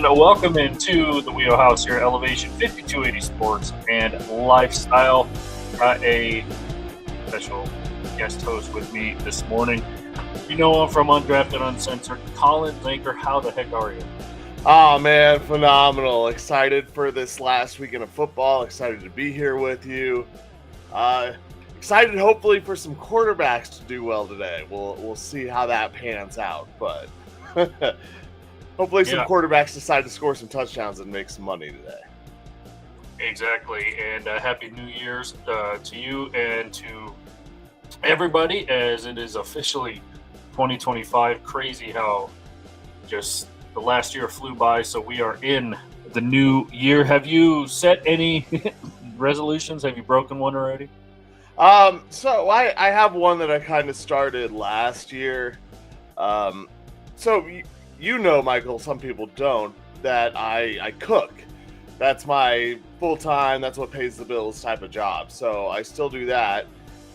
and welcome into the Wheelhouse here, Elevation 5280 Sports and Lifestyle. Got a special guest host with me this morning. You know I'm from Undrafted Uncensored. Colin Zanker, how the heck are you? Oh, man, phenomenal. Excited for this last weekend of football. Excited to be here with you. Excited, hopefully, for some quarterbacks to do well today. We'll see how that pans out, but hopefully some quarterbacks decide to score some touchdowns and make some money today. Exactly, and Happy New Year's to you and to everybody, as it is officially 2025. Crazy how just the last year flew by, so we are in the new year. Have you set any resolutions? Have you broken one already? So I have one that I kind of started last year. So you know, Michael, some people don't, that I cook. That's my full-time, that's what pays the bills type of job. So I still do that.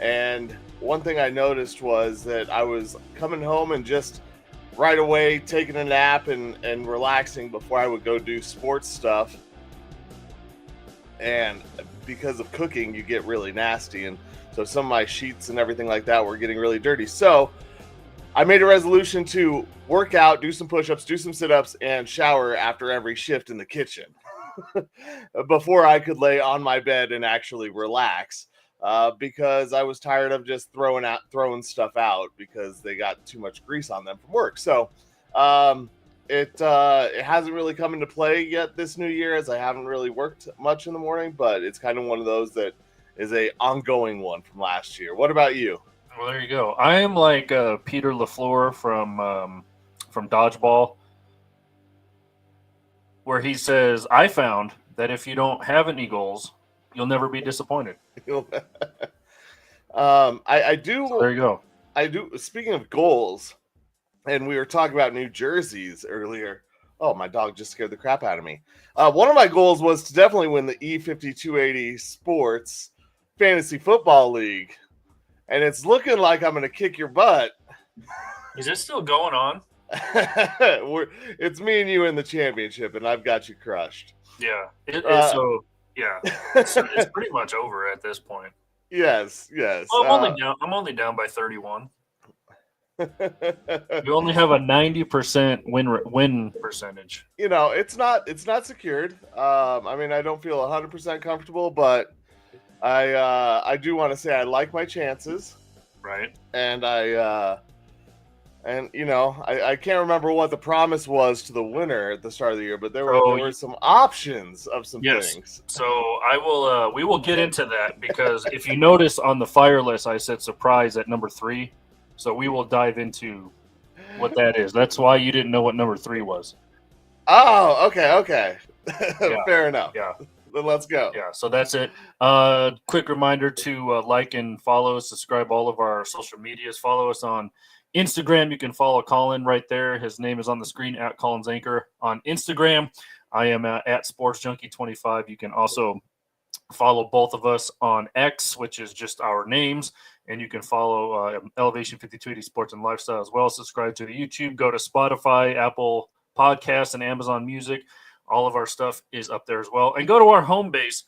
And one thing I noticed was that I was coming home and just right away taking a nap and relaxing before I would go do sports stuff. And because of cooking, you get really nasty. And so some of my sheets and everything like that were getting really dirty. So I made a resolution to work out, do some push-ups, do some sit-ups, and shower after every shift in the kitchen before I could lay on my bed and actually relax. Because I was tired of just throwing stuff out because they got too much grease on them from work. So it hasn't really come into play yet this new year, as I haven't really worked much in the morning, but it's kind of one of those that is a ongoing one from last year. What about you? Well, there you go. I am like Peter LaFleur from Dodgeball, where he says, "I found that if you don't have any goals, you'll never be disappointed." I do. So there you go. I do. Speaking of goals, and we were talking about New Jerseys earlier. Oh, my dog just scared the crap out of me. One of my goals was to definitely win the E5280 Sports Fantasy Football League, and it's looking like I'm going to kick your butt. Is it still going on? It's me and you in the championship, and I've got you crushed. Yeah. It's pretty much over at this point. Yes. Well, I'm only down by 31. You only have a 90% win percentage. You know, it's not secured. I mean, I don't feel 100% comfortable, but I do want to say I like my chances. Right. And And, you know, I can't remember what the promise was to the winner at the start of the year, but there were some options of some things. So we will get into that, because if you notice on the fire list, I said surprise at number 3. So we will dive into what that is. That's why you didn't know what number 3 was. Oh, okay. Yeah, fair enough. Yeah. Then let's go. Yeah, so that's it. Quick reminder to like and follow, subscribe all of our social medias. Follow us on Instagram. You can follow Colin right there. His name is on the screen, at Colin Zanker on Instagram. I am at SportsJunkie25. You can also follow both of us on X, which is just our names, and you can follow Elevation 5280 Sports and Lifestyle as well. Subscribe to the YouTube. Go to Spotify, Apple Podcasts, and Amazon Music. All of our stuff is up there as well. And go to our home base,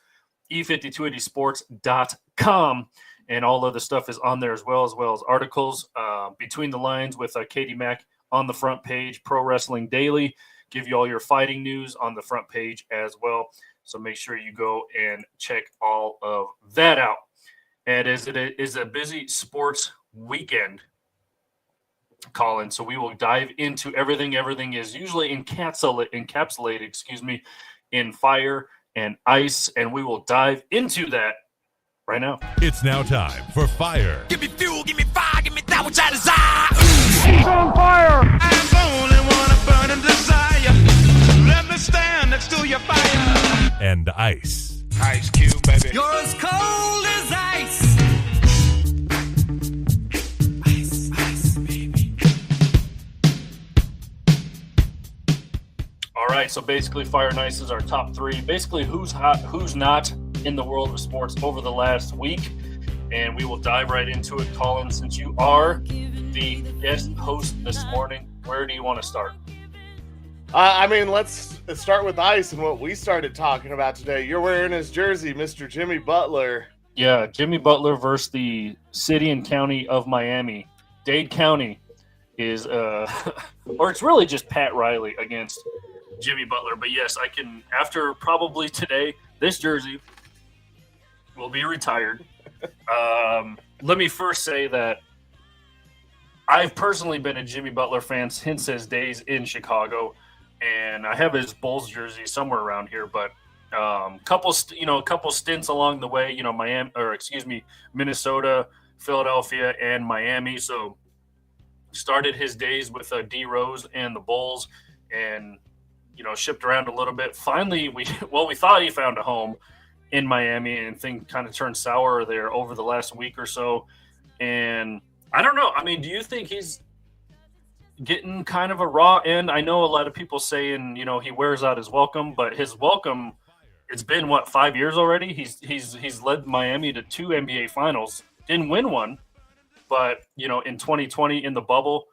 e5280sports.com. And all of the stuff is on there as well as articles. Between the Lines with Katie Mack on the front page. Pro Wrestling Daily. Give you all your fighting news on the front page as well. So make sure you go and check all of that out. And as it is a busy sports weekend, Colin, so we will dive into everything. Everything is usually encapsulated, in fire and ice, and we will dive into that right now. It's now time for Fire. Give me fuel, give me fire, give me that which I desire. He's on fire. I'm the only one of burning desire. Let me stand next to your fire. And Ice. Ice Cube, baby. You're as cold as ice. Ice, baby. All right, so basically Fire and Ice is our top 3. Basically who's hot, who's not in the world of sports over the last week, and we will dive right into it. Colin, since you are the guest host this morning, where do you want to start? I mean, let's start with ice and what we started talking about today. You're wearing his jersey, Mr. Jimmy Butler. Yeah, Jimmy Butler versus the city and county of Miami. Dade County is, or it's really just Pat Riley against Jimmy Butler. But yes, I can, after probably today, this jersey will be retired. Let me first say that I've personally been a Jimmy Butler fan since his days in Chicago, and I have his Bulls jersey somewhere around here. But couple stints along the way, Minnesota, Philadelphia, and Miami. So started his days with D Rose and the Bulls, and shipped around a little bit. Finally, we thought he found a home in Miami, and things kind of turned sour there over the last week or so. And I don't know. I mean, do you think he's getting kind of a raw end? I know a lot of people saying, he wears out his welcome, but his welcome, it's been 5 years already. He's led Miami to 2 NBA finals, didn't win one, but in 2020 in the bubble,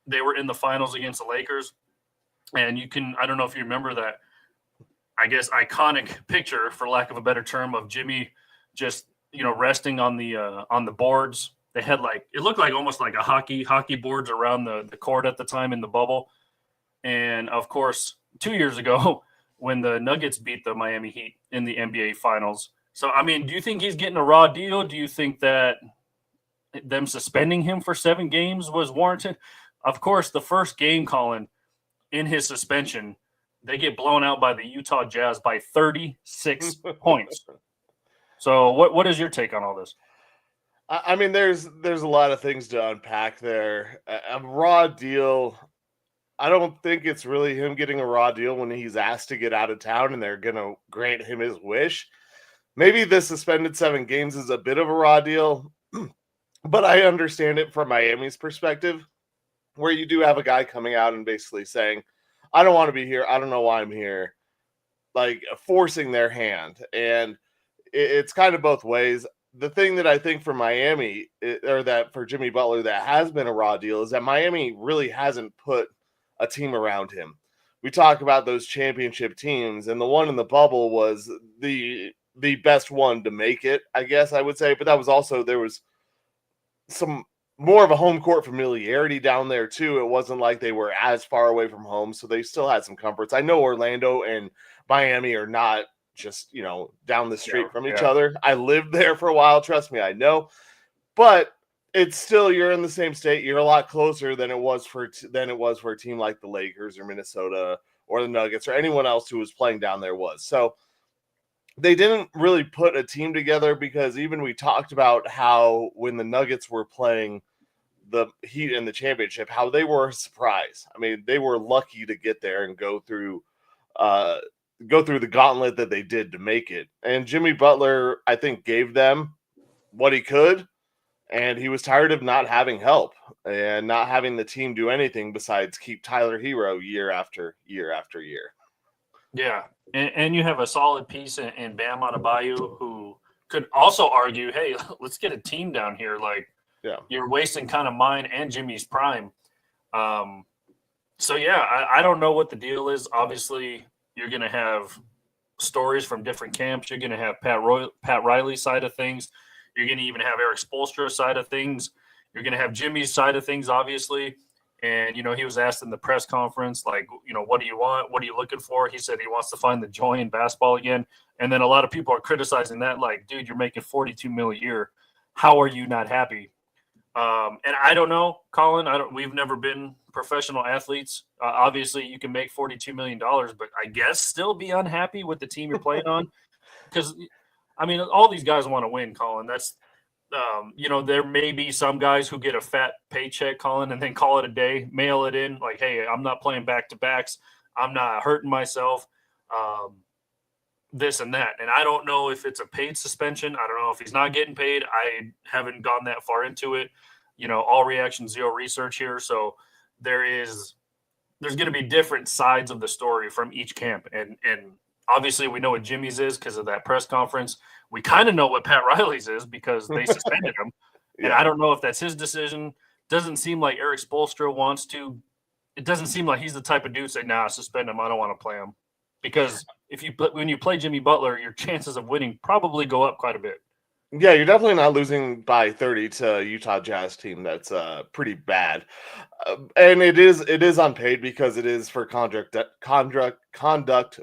they were in the finals against the Lakers. And I don't know if you remember that, I guess, iconic picture, for lack of a better term, of Jimmy just, resting on the boards. They had it looked like almost like a hockey boards around the court at the time in the bubble. And of course, 2 years ago, when the Nuggets beat the Miami Heat in the NBA finals. So, I mean, do you think he's getting a raw deal? Do you think that them suspending him for 7 games was warranted? Of course, the first game, Colin, in his suspension, they get blown out by the Utah Jazz by 36 points. So what is your take on all this? I mean, there's a lot of things to unpack there. A raw deal, I don't think it's really him getting a raw deal when he's asked to get out of town and they're going to grant him his wish. Maybe the suspended 7 games is a bit of a raw deal, but I understand it from Miami's perspective, where you do have a guy coming out and basically saying, I don't want to be here. I don't know why I'm here. Like, forcing their hand. And it's kind of both ways. The thing that I think for Miami, or that for Jimmy Butler, that has been a raw deal, is that Miami really hasn't put a team around him. We talk about those championship teams, and the one in the bubble was the best one to make it, I guess I would say. But that was also, there was some more of a home court familiarity down there too. It wasn't like they were as far away from home, so they still had some comforts. I know Orlando and Miami are not just down the street from each other. I lived there for a while, trust me, I know. But it's still, you're in the same state. You're a lot closer than it was for a team like the Lakers or Minnesota or the Nuggets or anyone else who was playing down there was. So they didn't really put a team together, because even we talked about how when the Nuggets were playing the Heat in the championship, how they were a surprise. I mean, they were lucky to get there and go through the gauntlet that they did to make it. And Jimmy Butler, I think, gave them what he could, and he was tired of not having help and not having the team do anything besides keep Tyler Hero year after year after year. Yeah, and you have a solid piece in Bam Adebayo, who could also argue, hey, let's get a team down here. Like, you're wasting kind of mine and Jimmy's prime. So, yeah, I don't know what the deal is. Obviously, you're going to have stories from different camps. You're going to have Pat Riley's side of things. You're going to even have Eric Spoelstra's side of things. You're going to have Jimmy's side of things, obviously. And, he was asked in the press conference, like, what do you want? What are you looking for? He said he wants to find the joy in basketball again. And then a lot of people are criticizing that, like, dude, you're making $42 million a year. How are you not happy? And I don't know, Colin. We've never been professional athletes. Obviously, you can make $42 million, but I guess still be unhappy with the team you're playing on. Because, I mean, all these guys want to win, Colin. That's there may be some guys who get a fat paycheck, Colin, and then call it a day, mail it in, like, hey, I'm not playing back-to-backs. I'm not hurting myself, this and that. And I don't know if it's a paid suspension. I don't know if he's not getting paid. I haven't gone that far into it. All reaction, zero research here. So there's going to be different sides of the story from each camp. And obviously we know what Jimmy's is because of that press conference. We kind of know what Pat Riley's is because they suspended him. And I don't know if that's his decision. Doesn't seem like Eric Spoelstra wants to it doesn't seem like he's the type of dude to say, "Nah, suspend him. I don't want to play him." Because when you play Jimmy Butler, your chances of winning probably go up quite a bit. Yeah, you're definitely not losing by 30 to a Utah Jazz team that's pretty bad, and it is unpaid because it is for conduct.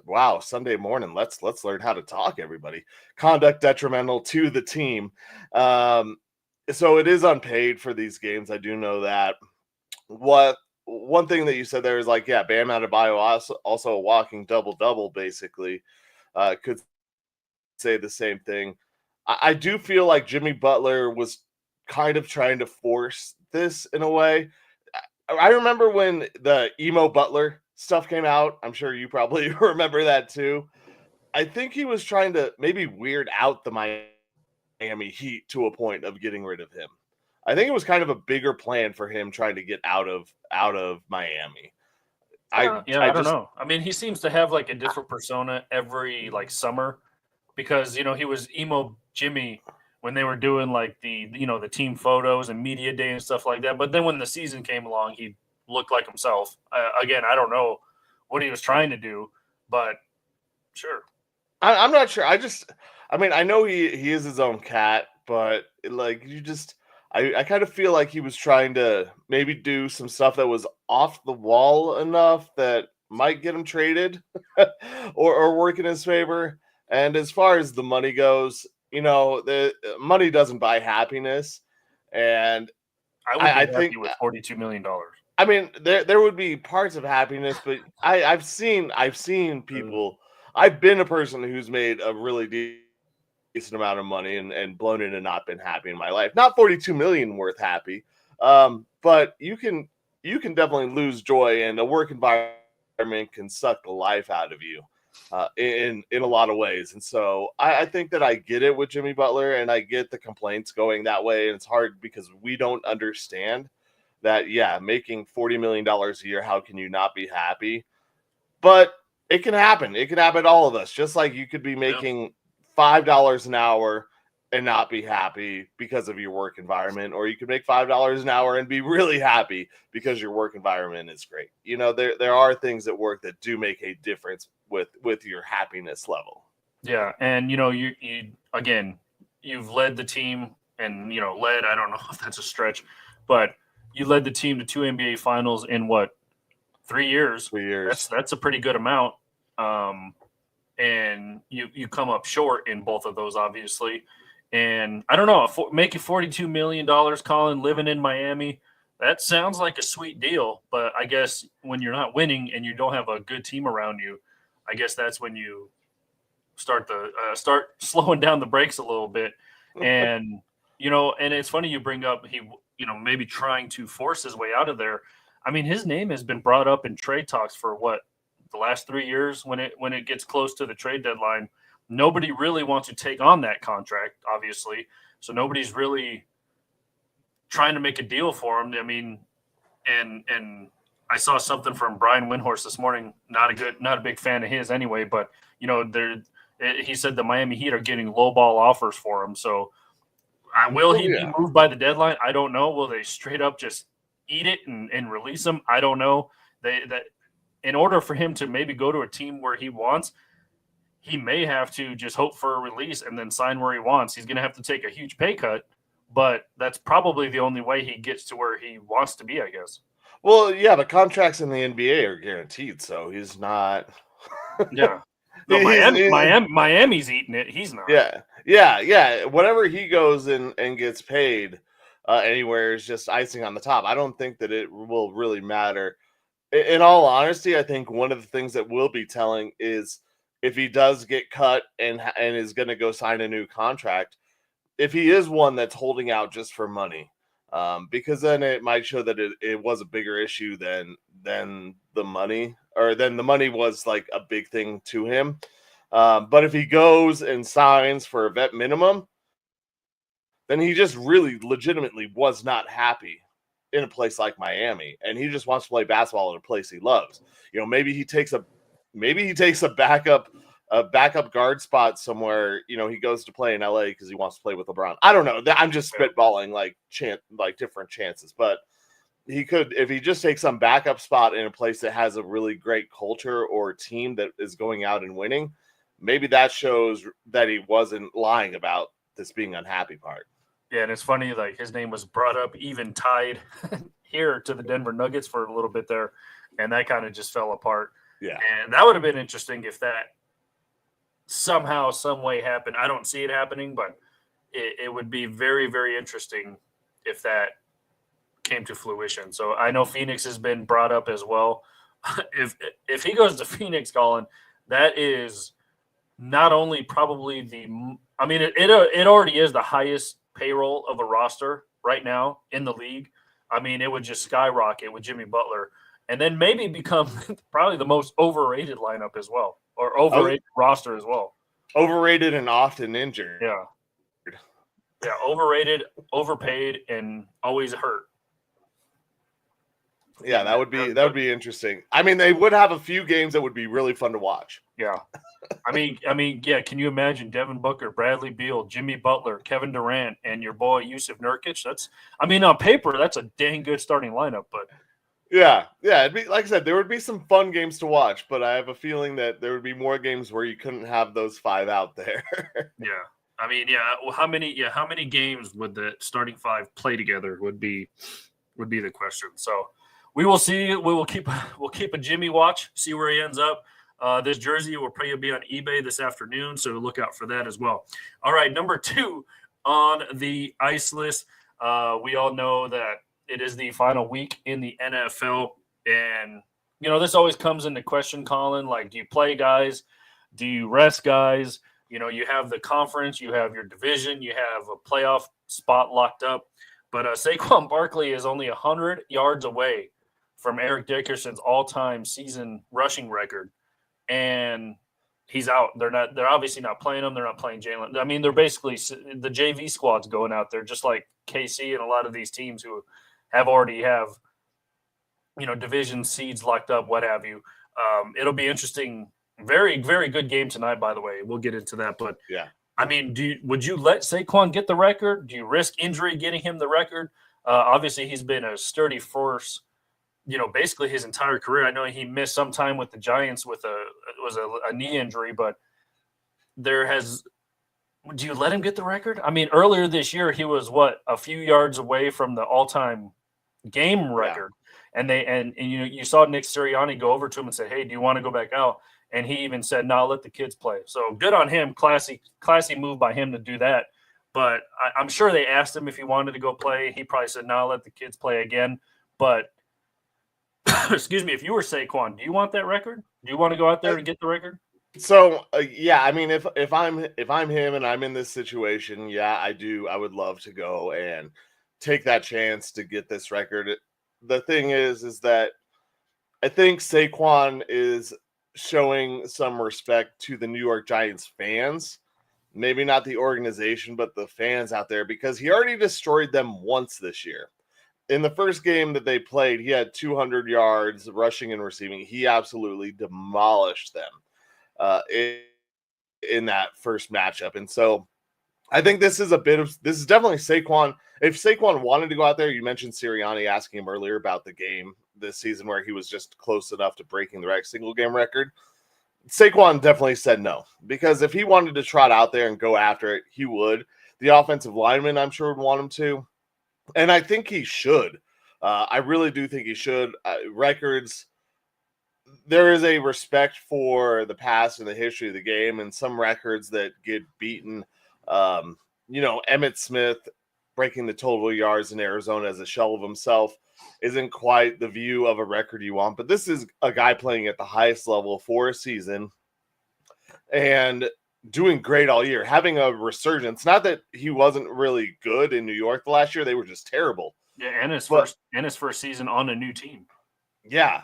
Wow, Sunday morning. Let's learn how to talk, everybody. Conduct detrimental to the team, so it is unpaid for these games. I do know that. What one thing that you said there is like, yeah, Bam Adebayo also a walking double basically. Could say the same thing. I do feel like Jimmy Butler was kind of trying to force this in a way. I remember when the emo Butler stuff came out. I'm sure you probably remember that too. I think he was trying to maybe weird out the Miami Heat to a point of getting rid of him. I think it was kind of a bigger plan for him trying to get out of Miami. I don't know. I mean, he seems to have like a different persona every like summer because he was emo Jimmy when they were doing like the team photos and media day and stuff like that. But then when the season came along, he looked like himself. Again, I don't know what he was trying to do, but sure. I'm not sure. I mean, I know he is his own cat, but like I kind of feel like he was trying to maybe do some stuff that was off the wall enough that might get him traded or work in his favor. And as far as the money goes, the money doesn't buy happiness. And I would be happy with $42 million. I mean, there would be parts of happiness, but I've seen people. I've been a person who's made a really decent amount of money and blown it and not been happy in my life. Not 42 million worth happy, but you can definitely lose joy, and a work environment can suck the life out of you in a lot of ways. And so I think that I get it with Jimmy Butler, and I get the complaints going that way. And it's hard because we don't understand that. Yeah, making $40 million a year, how can you not be happy? But it can happen. It can happen to all of us. Just like you could be making $5 an hour and not be happy because of your work environment, or you could make $5 an hour and be really happy because your work environment is great. There are things at work that do make a difference with your happiness level. Yeah, and you again, you've led the team, and led. I don't know if that's a stretch, but you led the team to 2 NBA Finals in what? 3 years. 3 years. That's a pretty good amount. And you come up short in both of those, obviously. And I don't know, making $42 million, Colin, living in Miami, that sounds like a sweet deal. But I guess when you're not winning and you don't have a good team around you, I guess that's when you start slowing down the brakes a little bit. And and it's funny you bring up he maybe trying to force his way out of there. I mean, his name has been brought up in trade talks for the last 3 years. When it gets close to the trade deadline, nobody really wants to take on that contract, obviously. So nobody's really trying to make a deal for him. I mean, and I saw something from Brian Windhorst this morning. Not a big fan of his anyway, but he said the Miami Heat are getting lowball offers for him. So will he be moved by the deadline? I don't know. Will they straight up just eat it and release him? I don't know. That in order for him to maybe go to a team where he wants, he may have to just hope for a release and then sign where he wants. He's going to have to take a huge pay cut, but that's probably the only way he gets to where he wants to be, I guess. Well, yeah, the contracts in the NBA are guaranteed, so he's not. Yeah. No, Miami's eating it. He's not. Yeah. Whatever he goes and gets paid anywhere is just icing on the top. I don't think that it will really matter. In all honesty, I think one of the things that will be telling is if he does get cut and is going to go sign a new contract, if he is one that's holding out just for money, because then it might show that it was a bigger issue than the money, or then the money was like a big thing to him. But if he goes and signs for a vet minimum, then he just really legitimately was not happy in a place like Miami, and he just wants to play basketball in a place he loves. Maybe he takes a backup guard spot somewhere. He goes to play in LA because he wants to play with LeBron. I don't know. I'm just spitballing like different chances, but he could, if he just takes some backup spot in a place that has a really great culture or team that is going out and winning, maybe that shows that he wasn't lying about this being unhappy part. Yeah, and it's funny, like his name was brought up, even tied here to the Denver Nuggets for a little bit there, and that kind of just fell apart. Yeah. And that would have been interesting if that somehow, some way happened. I don't see it happening, but it would be very, very interesting if that came to fruition. So I know Phoenix has been brought up as well. If he goes to Phoenix, Colin, that is not only probably it already is the highest payroll of a roster right now in the league. I mean, it would just skyrocket with Jimmy Butler, and then maybe become probably the most overrated lineup as well, or overrated roster as well. Overrated and often injured. Yeah. Yeah, overrated, overpaid, and always hurt. Yeah, that would be interesting. I mean, they would have a few games that would be really fun to watch. Yeah. I mean, yeah, can you imagine Devin Booker, Bradley Beal, Jimmy Butler, Kevin Durant, and your boy Yusuf Nurkic? On paper, that's a dang good starting lineup, but yeah, it'd be, like I said, there would be some fun games to watch, but I have a feeling that there would be more games where you couldn't have those five out there. yeah. I mean, yeah, well, how many games would the starting five play together would be the question. So we will see. We'll keep a Jimmy watch, see where he ends up. This jersey will probably be on eBay this afternoon, so look out for that as well. All right, number 2 on the ice list. We all know that it is the final week in the NFL, and this always comes into question, Colin. Like, do you play guys? Do you rest guys? You have the conference, you have your division, you have a playoff spot locked up. But Saquon Barkley is only 100 yards away from Eric Dickerson's all-time season rushing record, and he's out. They're obviously not playing him. They're not playing Jalen. I mean, they're basically the JV squad's going out there, just like KC and a lot of these teams who already have division seeds locked up, what have you. It'll be interesting. Very, very good game tonight, by the way. We'll get into that. But, yeah, I mean, would you let Saquon get the record? Do you risk injury getting him the record? Obviously, he's been a sturdy force, basically his entire career. I know he missed some time with the Giants with a knee injury, but do you let him get the record? I mean, earlier this year, he was, a few yards away from the all-time game record. Yeah. And you saw Nick Sirianni go over to him and say, hey, do you want to go back out? And he even said, no, let the kids play. So good on him. Classy move by him to do that. But I'm sure they asked him if he wanted to go play. He probably said, no, let the kids play again. But, excuse me, if you were Saquon, do you want that record? Do you want to go out there and get the record? So, yeah, I mean, if I'm him and I'm in this situation, yeah, I do. I would love to go and take that chance to get this record. The thing is that I think Saquon is showing some respect to the New York Giants fans, maybe not the organization, but the fans out there, because he already destroyed them once this year. In the first game that they played, he had 200 yards rushing and receiving. He absolutely demolished them in that first matchup. And so I think this is definitely Saquon. If Saquon wanted to go out there, you mentioned Sirianni asking him earlier about the game this season where he was just close enough to breaking the single game record. Saquon definitely said no, because if he wanted to trot out there and go after it, he would. The offensive lineman, I'm sure, would want him to. And I think he should. I really do think he should. Records, there is a respect for the past and the history of the game, and some records that get beaten. Emmitt Smith breaking the total yards in Arizona as a shell of himself isn't quite the view of a record you want, but this is a guy playing at the highest level for a season and doing great all year, having a resurgence. Not that he wasn't really good in New York the last year; they were just terrible. Yeah, and his first season on a new team. Yeah,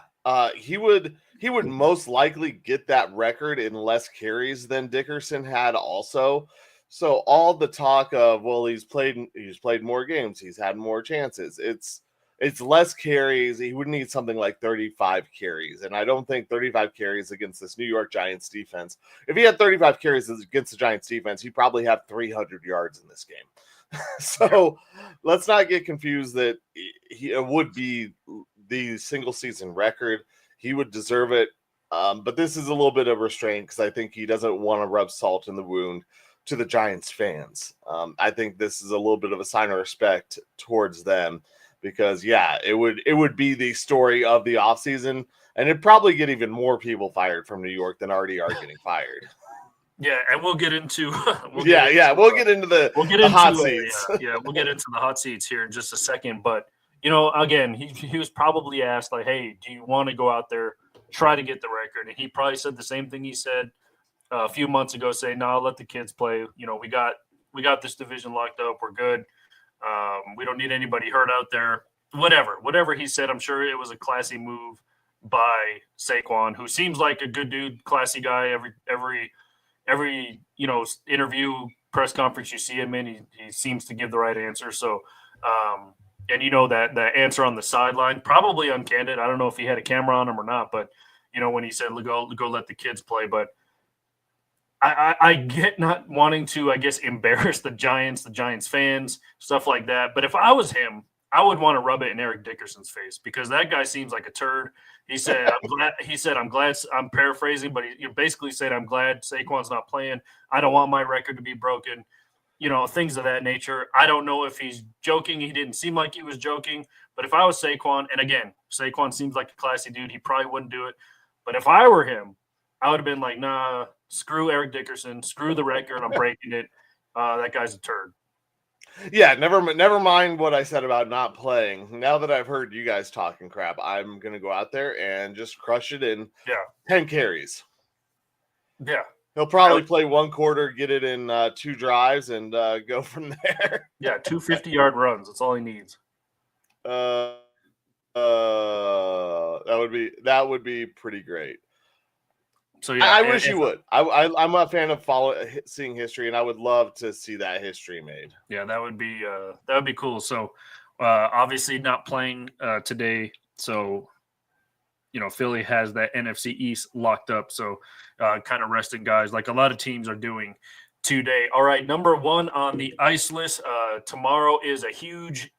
he would most likely get that record in less carries than Dickerson had also. So all the talk of, well, he's played more games, he's had more chances. It's less carries. He would need something like 35 carries. And I don't think 35 carries against this New York Giants defense. If he had 35 carries against the Giants defense, he'd probably have 300 yards in this game. So let's not get confused that it would be the single season record. He would deserve it. But this is a little bit of restraint because I think he doesn't want to rub salt in the wound to the Giants fans. I think this is a little bit of a sign of respect towards them because, yeah, it would be the story of the offseason, and it'd probably get even more people fired from New York than already are getting fired. Yeah, and we'll get into we'll get into the hot seats. We'll get into the hot seats here in just a second. But again, he was probably asked like, "Hey, do you want to go out there, try to get the record?" And he probably said the same thing he said a few months ago, saying, "No, let the kids play. We got this division locked up. We're good. We don't need anybody hurt out there." Whatever he said, I'm sure it was a classy move by Saquon, who seems like a good dude, classy guy. Every interview, press conference you see him in, he seems to give the right answer. So, and that the answer on the sideline, probably uncandid. I don't know if he had a camera on him or not, but when he said go let the kids play. But I get not wanting to, I guess, embarrass the Giants fans, stuff like that. But if I was him, I would want to rub it in Eric Dickerson's face because that guy seems like a turd. He said, I'm glad, I'm paraphrasing, but he basically said, I'm glad Saquon's not playing. I don't want my record to be broken, things of that nature. I don't know if he's joking. He didn't seem like he was joking. But if I was Saquon, and again, Saquon seems like a classy dude, he probably wouldn't do it. But if I were him, I would have been like, nah, screw Eric Dickerson, screw the record. I'm breaking it. That guy's a turd. Yeah, never mind what I said about not playing. Now that I've heard you guys talking crap, I'm going to go out there and just crush it in 10 carries. Yeah. He'll probably play one quarter, get it in 2 drives, and go from there. Yeah, 2 50-yard runs. That's all he needs. That would be pretty great. So yeah, I wish you would. I'm a fan of seeing history, and I would love to see that history made. Yeah, that would be cool. So obviously not playing today. So Philly has that NFC East locked up. So kind of resting guys like a lot of teams are doing today. All right, number 1 on the ice list. Tomorrow is a huge.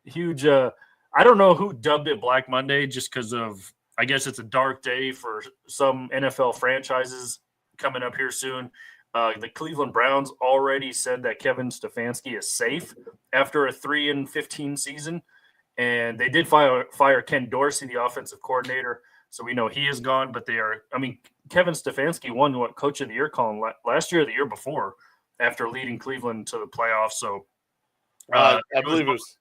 I don't know who dubbed it Black Monday, just because of. I guess it's a dark day for some NFL franchises coming up here soon. The Cleveland Browns already said that Kevin Stefanski is safe after a 3-15 season, and they did fire Ken Dorsey, the offensive coordinator. So we know he is gone. But Kevin Stefanski won Coach of the Year column last year or the year before after leading Cleveland to the playoffs. So I believe it was.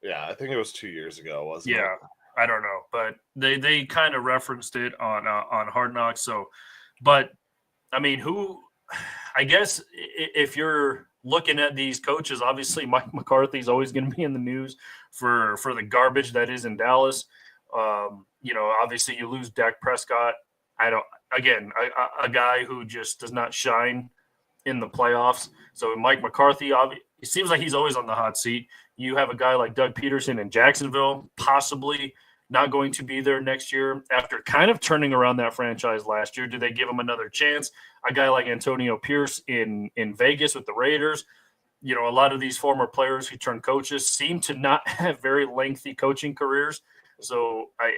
Yeah, I think it was 2 years ago, wasn't it? Yeah. I don't know, but they kind of referenced it on Hard Knocks. So, but I guess if you're looking at these coaches, obviously Mike McCarthy is always going to be in the news for the garbage that is in Dallas. Obviously you lose Dak Prescott. A guy who just does not shine in the playoffs. So Mike McCarthy, it seems like he's always on the hot seat. You have a guy like Doug Peterson in Jacksonville, possibly not going to be there next year after kind of turning around that franchise last year. Do they give him another chance? A guy like Antonio Pierce in Vegas with the Raiders. A lot of these former players who turn coaches seem to not have very lengthy coaching careers. So I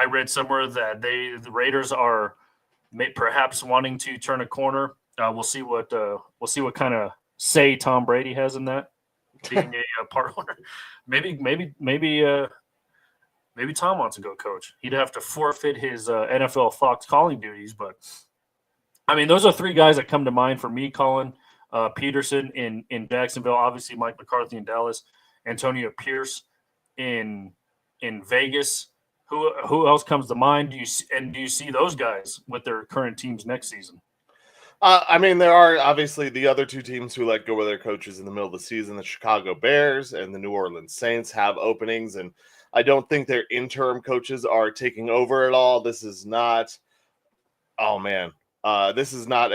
read somewhere that the Raiders are perhaps wanting to turn a corner. We'll see what kind of say Tom Brady has in that, being a part owner. Maybe Tom wants to go coach. He'd have to forfeit his NFL Fox calling duties. But, those are 3 guys that come to mind for me, Colin. Peterson in Jacksonville, obviously Mike McCarthy in Dallas, Antonio Pierce in Vegas. Who else comes to mind? Do you see those guys with their current teams next season? There are obviously the other 2 teams who let go of their coaches in the middle of the season. The Chicago Bears and the New Orleans Saints have openings, and I don't think their interim coaches are taking over at all. This is not – this is not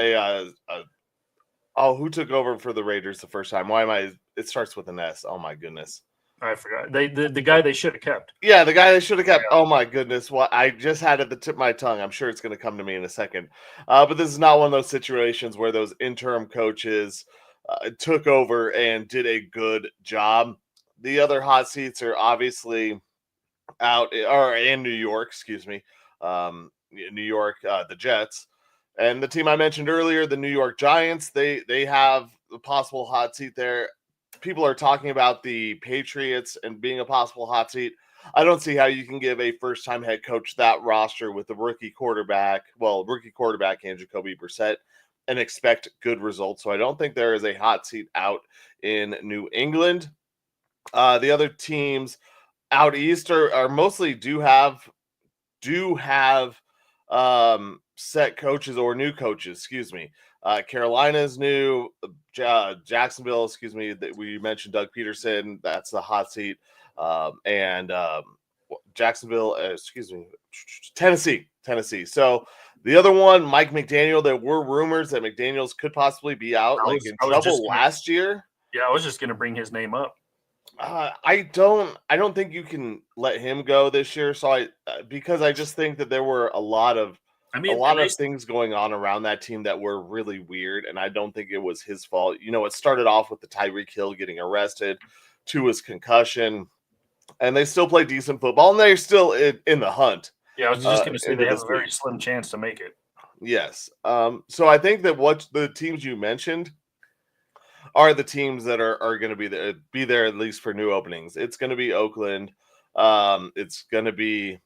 who took over for the Raiders the first time? It starts with an S. Oh, my goodness. I forgot. The guy they should have kept. Yeah, the guy they should have kept. Yeah. Oh, my goodness. I just had it at the tip of my tongue. I'm sure it's going to come to me in a second. But this is not one of those situations where those interim coaches took over and did a good job. The other hot seats are obviously in New York, excuse me. New York, the Jets, and the team I mentioned earlier, the New York Giants. They have a possible hot seat there. People are talking about the Patriots and being a possible hot seat. I don't see how you can give a first-time head coach that roster with the rookie quarterback and Jacoby Brissett and expect good results. So I don't think there is a hot seat out in New England. The other teams out east are mostly do have set coaches or new coaches. Excuse me. Carolina's new. Jacksonville. Excuse me. That we mentioned Doug Peterson. That's the hot seat. And Jacksonville. Excuse me. Tennessee. So the other one, Mike McDaniel. There were rumors that McDaniels could possibly be out, in trouble last year. Yeah, I was just going to bring his name up. I don't think you can let him go this year. So because I just think that there were a lot of things going on around that team that were really weird, and I don't think it was his fault. It started off with the Tyreek Hill getting arrested, to his concussion, and they still play decent football, and they're still in the hunt. Yeah, I was just going to say they have a very slim chance to make it. Yes. So I think that what the teams you mentioned are the teams that are going to be there at least for new openings. It's going to be Oakland. It's going to be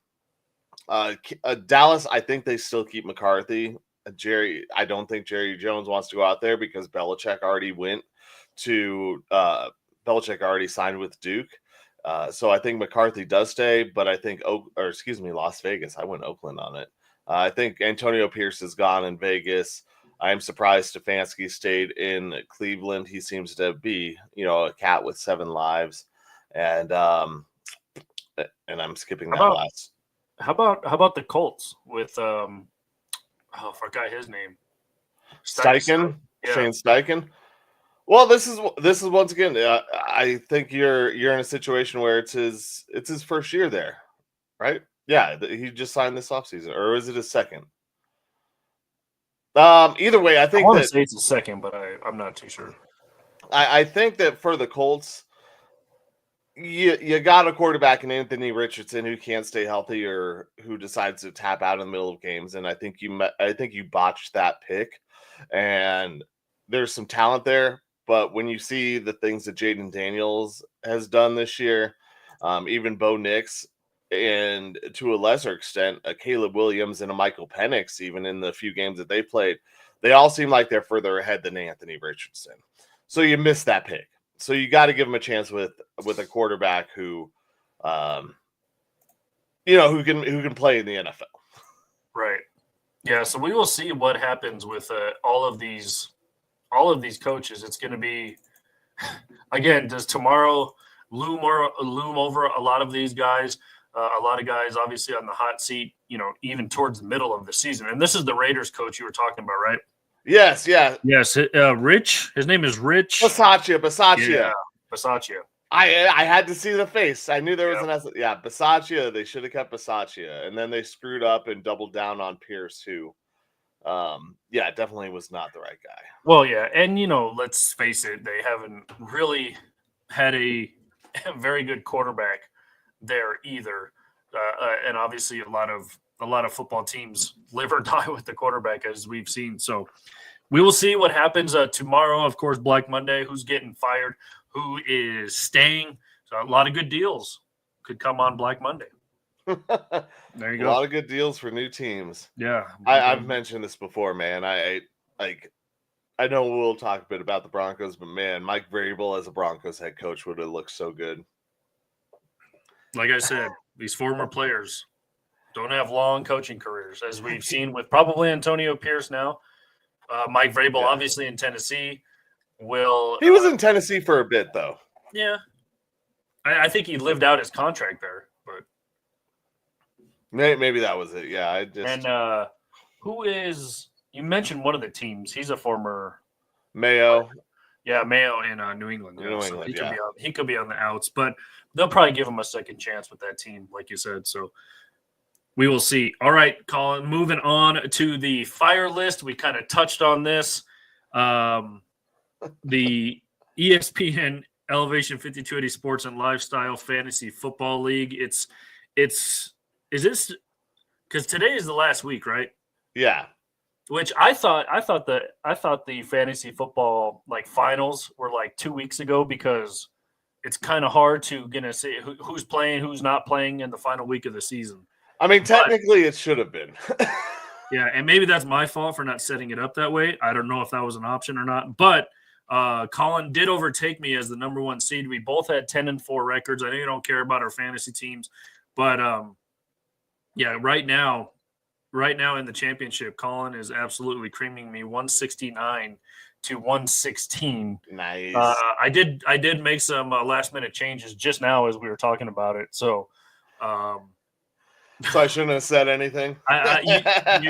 Dallas. I think they still keep McCarthy. I don't think Jerry Jones wants to go out there because Belichick already signed with Duke. So I think McCarthy does stay, but I think Las Vegas. I went Oakland on it. I think Antonio Pierce is gone in Vegas. I'm surprised Stefanski stayed in Cleveland. He seems to be, a cat with 7 lives, and I'm skipping that last. How about the Colts with I forgot his name. Steichen, yeah. Shane Steichen. Well, this is once again. I think you're in a situation where it's his first year there, right? Yeah, he just signed this offseason, or is it his second? Either way, I think I want to say it's a second, but I'm not too sure. I think that for the Colts, you got a quarterback in Anthony Richardson who can't stay healthy or who decides to tap out in the middle of games, and I think you botched that pick. And there's some talent there, but when you see the things that Jaden Daniels has done this year, even Bo Nix, and to a lesser extent, a Caleb Williams and a Michael Penix, even in the few games that they played, they all seem like they're further ahead than Anthony Richardson. So you missed that pick. So you got to give him a chance with a quarterback who, who can play in the NFL. Right. Yeah. So we will see what happens with all of these coaches. It's going to be, again, does tomorrow loom over a lot of these guys? A lot of guys obviously on the hot seat, even towards the middle of the season. And this is the Raiders coach you were talking about, right? Yes, yeah. Yes, Rich. His name is Rich. Bisaccia. Yeah, Bisaccia. I had to see the face. I knew there was an S. Yeah, Bisaccia. They should have kept Bisaccia. And then they screwed up and doubled down on Pierce, who, definitely was not the right guy. Well, yeah. And, let's face it, they haven't really had a very good quarterback there either, and obviously a lot of football teams live or die with the quarterback, as we've seen. So we will see what happens tomorrow. Of course, Black Monday. Who's getting fired? Who is staying? So a lot of good deals could come on Black Monday. There you go. A lot of good deals for new teams. Yeah, I've mentioned this before, man. I know we'll talk a bit about the Broncos, but man, Mike Vrabel as a Broncos head coach would have looked so good. Like I said, these former players don't have long coaching careers, as we've seen with probably Antonio Pierce now. Mike Vrabel, obviously in Tennessee, he was in Tennessee for a bit, though. Yeah. I think he lived out his contract there, but maybe that was it. Yeah, And who is – you mentioned one of the teams. He's a former – Mayo. Yeah, Mayo in New England. New England, he could be on the outs, but they'll probably give him a second chance with that team, like you said. So we will see. All right, Colin, moving on to the fire list. We kind of touched on this. the ESPN Elevation 5280 Sports and Lifestyle Fantasy Football League. Is this because today is the last week, right? Yeah. Which I thought the fantasy football like finals were like 2 weeks ago because it's kind of hard to say who's playing, who's not playing in the final week of the season. I mean, technically, it should have been. Yeah, and maybe that's my fault for not setting it up that way. I don't know if that was an option or not, but Colin did overtake me as the number 1 seed. We both had 10-4 records. I know you don't care about our fantasy teams, but yeah, right now in the championship, Colin is absolutely creaming me 169 to 116. Nice. I did make some last minute changes just now as we were talking about it. So, so I shouldn't have said anything.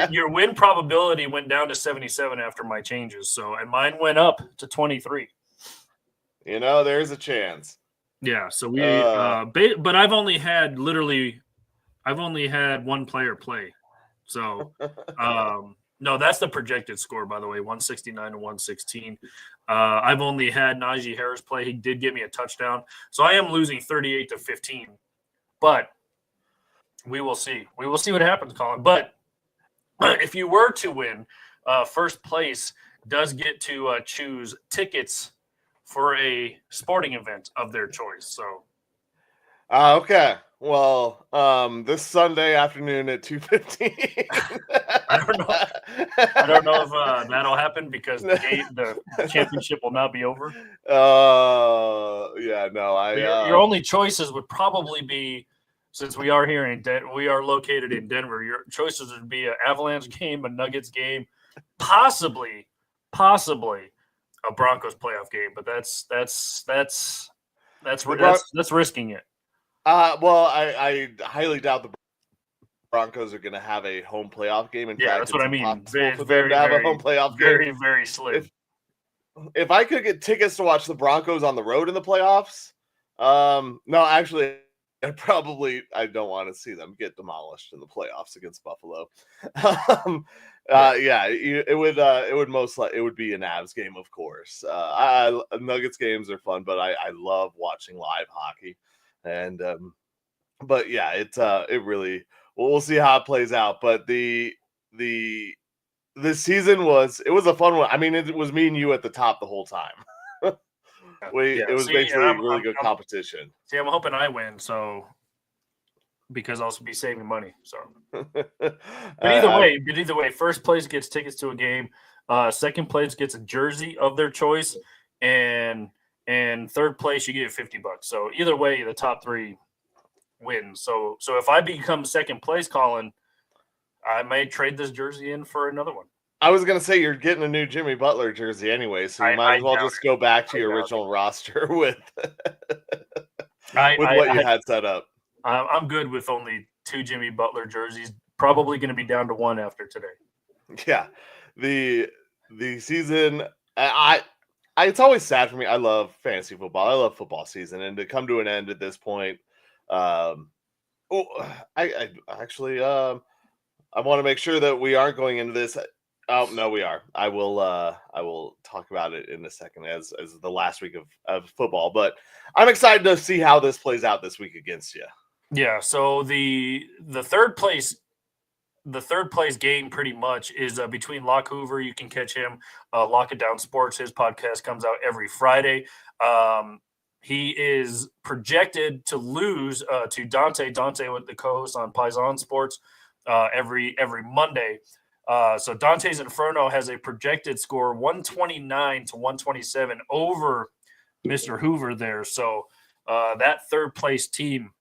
Your win probability went down to 77 after my changes. So, and mine went up to 23. There's a chance. Yeah. So but I've only had one player play. So, no, that's the projected score, by the way, 169 to 116. I've only had Najee Harris play. He did give me a touchdown. So I am losing 38 to 15. But we will see. We will see what happens, Colin. But if you were to win, first place does get to choose tickets for a sporting event of their choice. So, okay. Well, this Sunday afternoon at 2:15. I don't know if that'll happen because the championship will not be over. Yeah, no. Your only choices would probably be, since we are here we are located in Denver. Your choices would be an Avalanche game, a Nuggets game, possibly a Broncos playoff game. But that's risking it. Well, I highly doubt the Broncos are going to have a home playoff game. In fact, that's what I mean. It's very, have a home playoff game. Very slim. If I could get tickets to watch the Broncos on the road in the playoffs, no, actually, I don't want to see them get demolished in the playoffs against Buffalo. Yeah, it would be an Avs game, of course. Nuggets games are fun, but I love watching live hockey. And but yeah, it really, we'll see how it plays out. But the season was a fun one. I mean, it was me and you at the top the whole time. It was basically really good competition. See, I'm hoping I win, so because I'll be saving money. So, but either way, first place gets tickets to a game. Second place gets a jersey of their choice, and third place you get $50. So either way, the top 3 win. So if I become second place, Colin, I may trade this jersey in for another one. I was gonna say you're getting a new Jimmy Butler jersey anyway, so you might as well just go back to your original roster with what you had set up. I'm good with only 2 Jimmy Butler jerseys. Probably going to be down to 1 after today. Yeah, the season. It's always sad for me. I love fantasy football. I love football season, and to come to an end at this point. I want to make sure that we aren't going into this. Oh no, we are. I will talk about it in a second as the last week of football. But I'm excited to see how this plays out this week against you. Yeah. So the third place game pretty much is between Locke Hoover. You can catch him. Lock It Down Sports. His podcast comes out every Friday. He is projected to lose to Dante. Dante with the co-host on Paisan Sports every Monday. So Dante's Inferno has a projected score 129 to 127 over Mr. Hoover there. So that third place team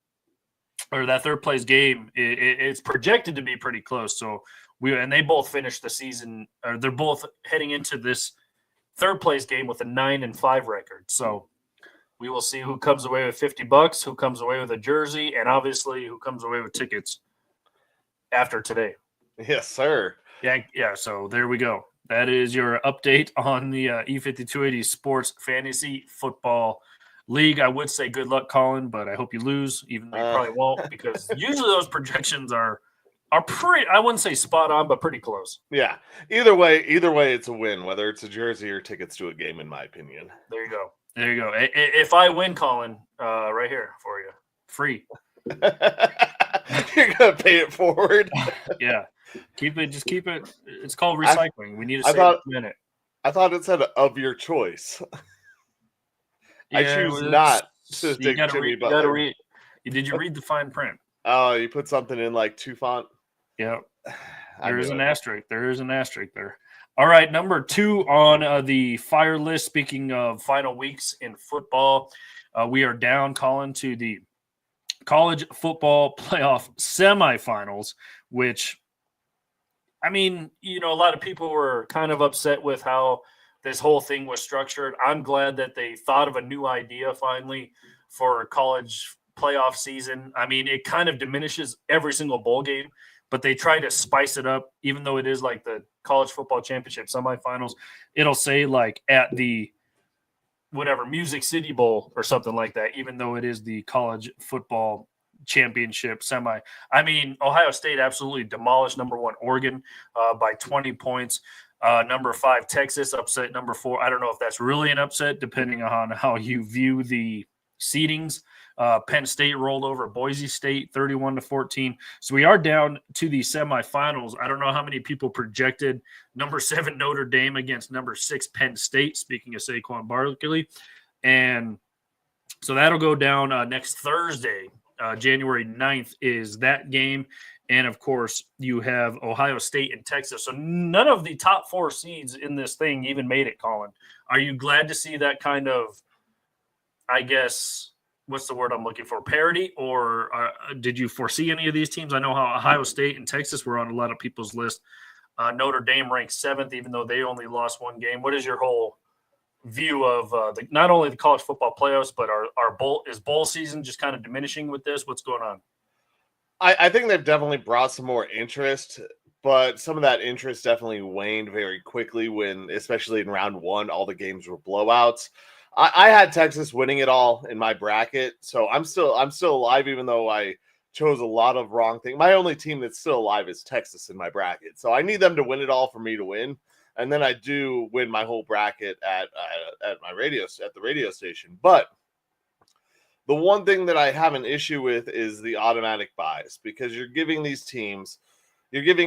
or that third place game, it's projected to be pretty close. So they both finished the season, or they're both heading into this third place game with a 9-5 record. So we will see who comes away with $50, who comes away with a jersey, and obviously who comes away with tickets after today. Yes, sir. Yeah. So there we go. That is your update on the E5280 Sports Fantasy Football League. I would say good luck, Colin, but I hope you lose, even though you probably won't, because usually those projections are are I wouldn't say spot on, but pretty close. Yeah. Either way, it's a win, whether it's a jersey or tickets to a game, in my opinion. There you go. There you go. If I win, Colin, right here for you, free. You're gonna pay it forward. Yeah, just keep it. It's called recycling. We need to save a minute. I thought it said of your choice. I choose not to stick Jimmy Butler. Did you read the fine print? Oh, you put something in like 2 font? Yeah. There is an asterisk. There is an asterisk there. All right, number 2 on the fire list. Speaking of final weeks in football, we are down, Colin, to the college football playoff semifinals, which, I mean, a lot of people were kind of upset with how this whole thing was structured. I'm glad that they thought of a new idea finally for college playoff season. I mean, it kind of diminishes every single bowl game, but they try to spice it up, even though it is like the college football championship semifinals. It'll say like at the whatever Music City Bowl or something like that, even though it is the college football championship semi. I mean, Ohio State absolutely demolished number 1 Oregon by 20 points. Number 5 Texas upset number 4. I don't know if that's really an upset, depending on how you view the seedings. Penn State rolled over Boise State 31-14. So we are down to the semifinals. I don't know how many people projected number 7 Notre Dame against number 6 Penn State, speaking of Saquon Barkley. And so that'll go down next Thursday. January 9th is that game. And, of course, you have Ohio State and Texas. So none of the top 4 seeds in this thing even made it, Colin. Are you glad to see that kind of, I guess – what's the word I'm looking for? Parity, or did you foresee any of these teams? I know how Ohio State and Texas were on a lot of people's list. Notre Dame ranked 7th, even though they only lost 1 game. What is your whole view of not only the college football playoffs, but is bowl season just kind of diminishing with this? What's going on? I think they've definitely brought some more interest, but some of that interest definitely waned very quickly when, especially in round 1, all the games were blowouts. I had Texas winning it all in my bracket, so I'm still alive, even though I chose a lot of wrong things. My only team that's still alive is Texas in my bracket, so I need them to win it all for me to win, and then I do win my whole bracket at the radio station. But the one thing that I have an issue with is the automatic buys, because you're giving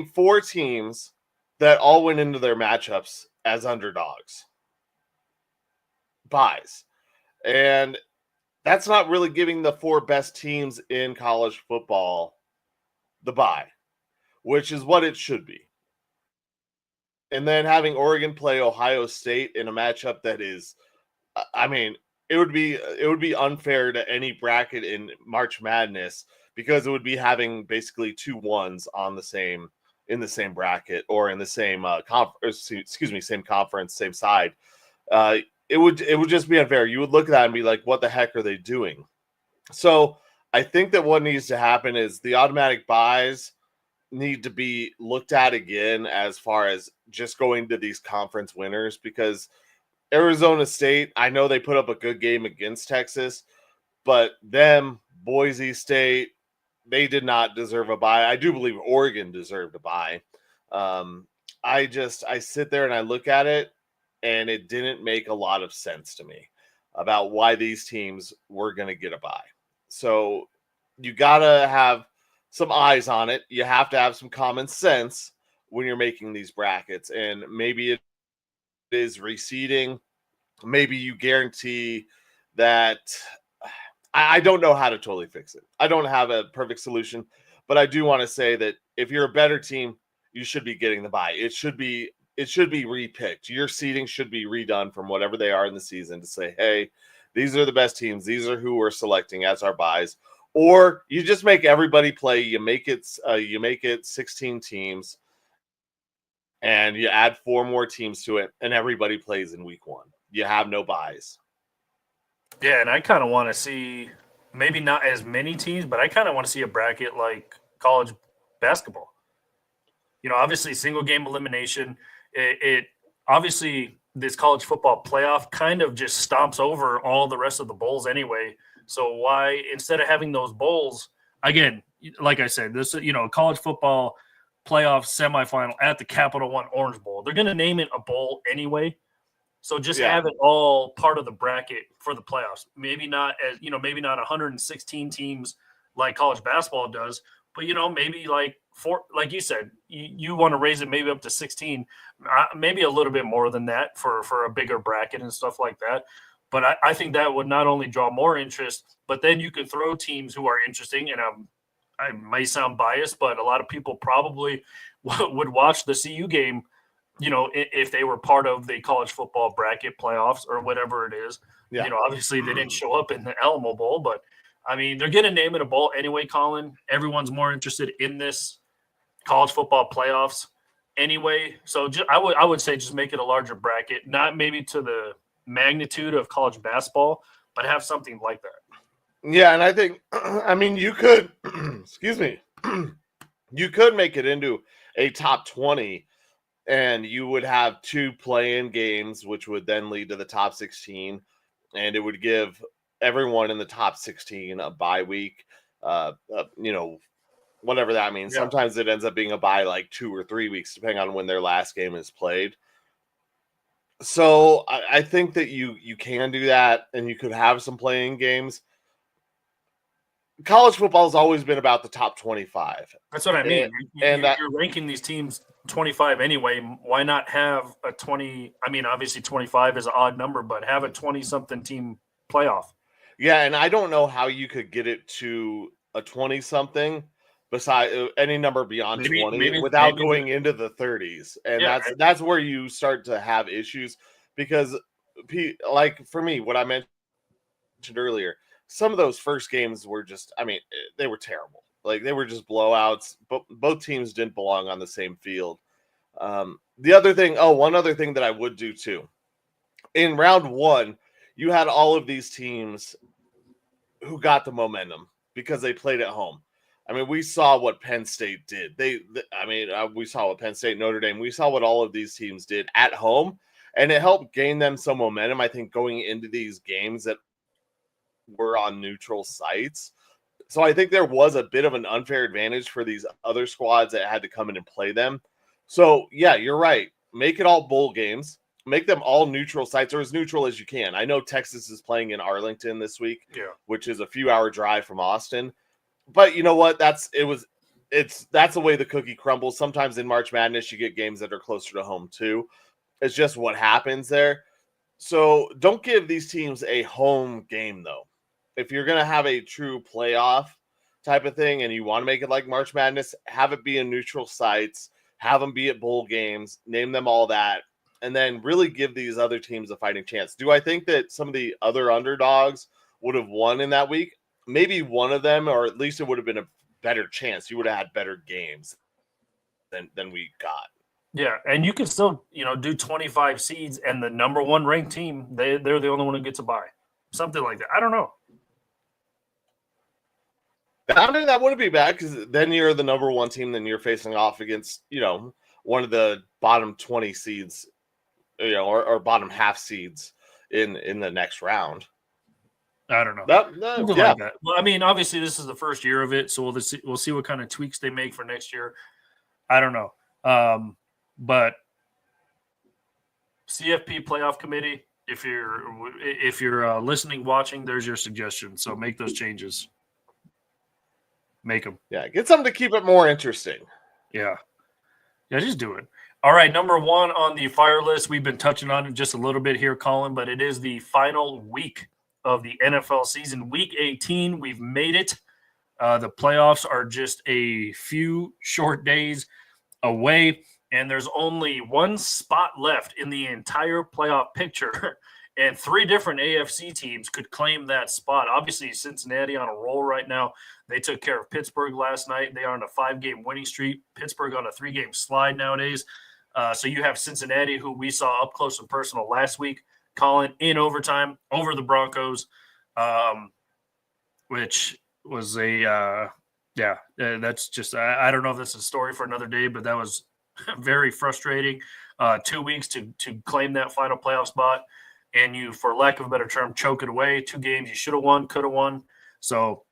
4 teams that all went into their matchups as underdogs buys, and that's not really giving the 4 best teams in college football the bye, which is what it should be. And then having Oregon play Ohio State in a matchup that is, I mean, it would be unfair to any bracket in March Madness, because it would be having basically 2 1s on the same bracket, or in the same same conference, same side. It would just be unfair. You would look at that and be like, what the heck are they doing? So I think that what needs to happen is the automatic buys need to be looked at again, as far as just going to these conference winners, because Arizona State, I know they put up a good game against Texas, but Boise State, they did not deserve a bye. I do believe Oregon deserved a bye. I sit there and I look at it, and it didn't make a lot of sense to me about why these teams were going to get a bye. So you got to have some eyes on it. You have to have some common sense when you're making these brackets. And maybe it is reseeding. Maybe you guarantee that – I don't know how to totally fix it. I don't have a perfect solution. But I do want to say that if you're a better team, you should be getting the bye. It should be repicked. Your seeding should be redone from whatever they are in the season to say, hey, these are the best teams. These are who we're selecting as our buys. Or you just make everybody play. You make it 16 teams, and you add 4 more teams to it, and everybody plays in week 1. You have no buys. Yeah, and I kind of want to see, maybe not as many teams, but I kind of want to see a bracket like college basketball. Obviously single game elimination. It obviously, this college football playoff kind of just stomps over all the rest of the bowls anyway. So why, instead of having those bowls, again, like I said, this, college football playoff semifinal at the Capital One Orange Bowl. They're going to name it a bowl anyway. So just have it all part of the bracket for the playoffs. Maybe not maybe not 116 teams like college basketball does, but maybe like like you said, you want to raise it maybe up to 16, maybe a little bit more than that for a bigger bracket and stuff like that. But I think that would not only draw more interest, but then you could throw teams who are interesting. And I may sound biased, but a lot of people probably would watch the CU game, if they were part of the college football bracket playoffs or whatever it is. Yeah. Obviously they didn't show up in the Alamo Bowl, but I mean, they're going to name it a bowl anyway, Colin. Everyone's more interested in this college football playoffs anyway. So I would say just make it a larger bracket, not maybe to the magnitude of college basketball, but have something like that. Yeah, and I think, you could, excuse me, you could make it into a top 20, and you would have 2 play-in games, which would then lead to the top 16, and it would give everyone in the top 16 a bye week, whatever that means. Yeah. Sometimes it ends up being a bye like 2 or 3 weeks, depending on when their last game is played. So I think that you can do that, and you could have some playing games. College football has always been about the top 25. That's what I mean. You're ranking these teams 25 anyway. Why not have a 20? I mean, obviously 25 is an odd number, but have a 20-something team playoff. Yeah, and I don't know how you could get it to a 20-something besides any number beyond 20 without going into the 30s. And that's where you start to have issues, because like for me, what I mentioned earlier, some of those first games were just, they were terrible. Like, they were just blowouts, but both teams didn't belong on the same field. One other thing that I would do too, in round 1, you had all of these teams who got the momentum because they played at home. We saw what Penn State did. We saw what Penn State, Notre Dame, we saw what all of these teams did at home, and it helped gain them some momentum, I think, going into these games that were on neutral sites. So I think there was a bit of an unfair advantage for these other squads that had to come in and play them. So, yeah, you're right. Make it all bowl games. Make them all neutral sites, or as neutral as you can. I know Texas is playing in Arlington this week, which is a few-hour drive from Austin. But you know what? That's the way the cookie crumbles. Sometimes in March Madness, you get games that are closer to home too. It's just what happens there. So don't give these teams a home game, though. If you're going to have a true playoff type of thing and you want to make it like March Madness, have it be in neutral sites, have them be at bowl games, name them all that, and then really give these other teams a fighting chance. Do I think that some of the other underdogs would have won in that week? Maybe one of them, or at least it would have been a better chance. You would have had better games than we got. Yeah, and you can still, do 25 seeds, and the number 1 ranked team, they're the only one who gets a bye. Something like that. I don't know. That wouldn't be bad, because then you're the number 1 team, then you're facing off against, one of the bottom 20 seeds, or bottom half seeds in the next round. I don't know. Like that. Well, obviously this is the first year of it, so we'll see what kind of tweaks they make for next year. I don't know. But CFP playoff committee, if you're listening, watching, there's your suggestion. So make those changes. Make them. Yeah, get something to keep it more interesting. Yeah, just do it. All right, number 1 on the fire list. We've been touching on it just a little bit here, Colin, but it is the final week of the NFL season. Week 18, we've made it. The playoffs are just a few short days away, and there's only 1 spot left in the entire playoff picture, and 3 different AFC teams could claim that spot. Obviously, Cincinnati on a roll right now. They took care of Pittsburgh last night. They are on a 5-game winning streak. Pittsburgh on a 3-game slide nowadays. So you have Cincinnati, who we saw up close and personal last week, Colin, in overtime over the Broncos, which was that's just, I don't know if that's a story for another day, but that was very frustrating. 2 weeks to claim that final playoff spot, and you, for lack of a better term, choke it away. 2 games you should have won, could have won. So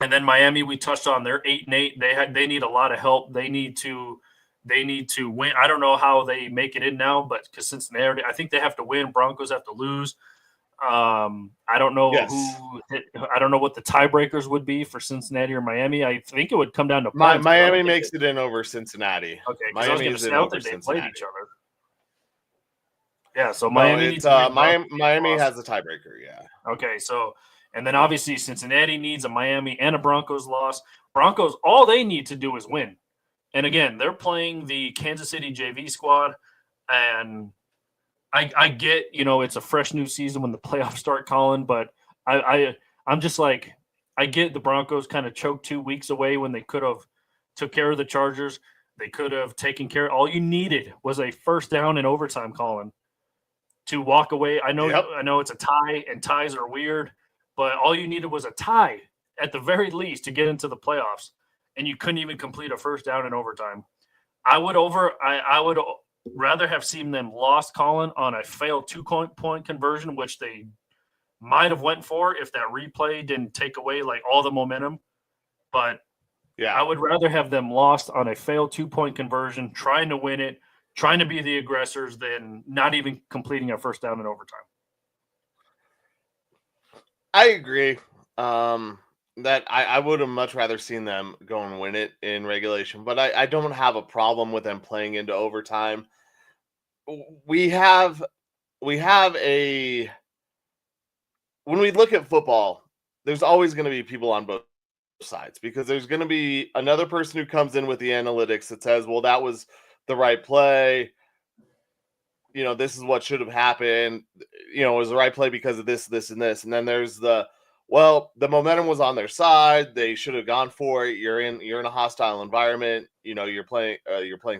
And then Miami, we touched on, they're 8-8. They need a lot of help. They need to win. I don't know how they make it in now, but because Cincinnati, I think they have to win. Broncos have to lose. I don't know I don't know what the tiebreakers would be for Cincinnati or Miami. I think it would come down to points. Miami makes it in over Cincinnati. Okay, Miami is in over they played Cincinnati. each other. Yeah, so Miami Miami has a tiebreaker. Yeah. Okay, so and then obviously Cincinnati needs a Miami and a Broncos loss. Broncos, all they need to do is win. And again, they're playing the Kansas City JV squad, and I get, it's a fresh new season when the playoffs start, Colin, but I'm just like, I get the Broncos kind of choked 2 weeks away when they could have took care of the Chargers. They could have taken care. All you needed was a first down in overtime, Colin, to walk away. I know it's a tie, and ties are weird, but all you needed was a tie at the very least to get into the playoffs, and you couldn't even complete a first down in overtime. I would rather have seen them lost, Colin, on a failed 2-point conversion, which they might have went for if that replay didn't take away like all the momentum. But yeah, I would rather have them lost on a failed 2-point conversion, trying to win it, trying to be the aggressors, than not even completing a first down in overtime. I agree. That I would have much rather seen them go and win it in regulation, but I don't have a problem with them playing into overtime. We have when we look at football, there's always going to be people on both sides, because there's going to be another person who comes in with the analytics that says, well, that was the right play. This is what should have happened. It was the right play because of this, this, and this. And then there's the momentum was on their side. They should have gone for it. You're in a hostile environment. You're playing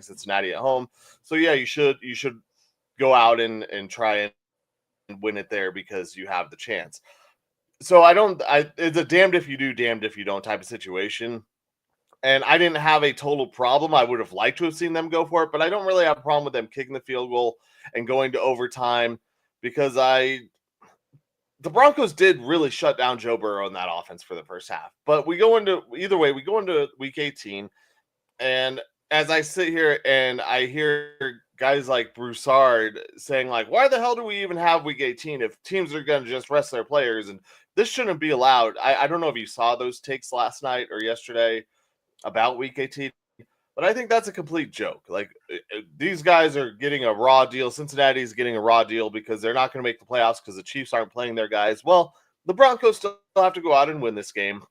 Cincinnati at home. So yeah, you should go out and try and win it there because you have the chance. So it's a damned if you do, damned if you don't type of situation. And I didn't have a total problem. I would have liked to have seen them go for it, but I don't really have a problem with them kicking the field goal and going to overtime, because the Broncos did really shut down Joe Burrow in that offense for the first half. But we go into week 18, and as I sit here and I hear guys like Broussard saying, like, why the hell do we even have week 18 if teams are going to just rest their players? And this shouldn't be allowed. I don't know if you saw those takes last night or yesterday about week 18, but I think that's a complete joke. Like, these guys are getting a raw deal. Cincinnati's getting a raw deal because they're not going to make the playoffs because the Chiefs aren't playing their guys. Well, the Broncos still have to go out and win this game.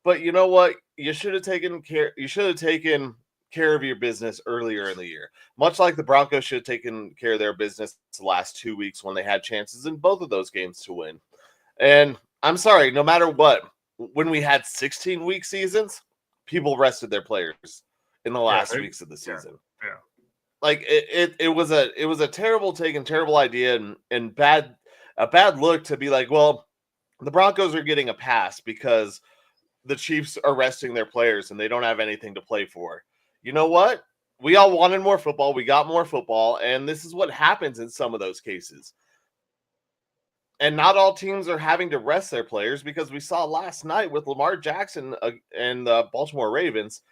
But you know what? You should have taken care of your business earlier in the year. Much like the Broncos should have taken care of their business the last 2 weeks when they had chances in both of those games to win. And I'm sorry, no matter what, when we had 16-week seasons, people rested their players in the last weeks of the season. Yeah. Like it was a terrible take and terrible idea and a bad look to be like, well, the Broncos are getting a pass because the Chiefs are resting their players and they don't have anything to play for. You know what? We all wanted more football. We got more football, and this is what happens in some of those cases. And not all teams are having to rest their players, because we saw last night with Lamar Jackson and the Baltimore Ravens,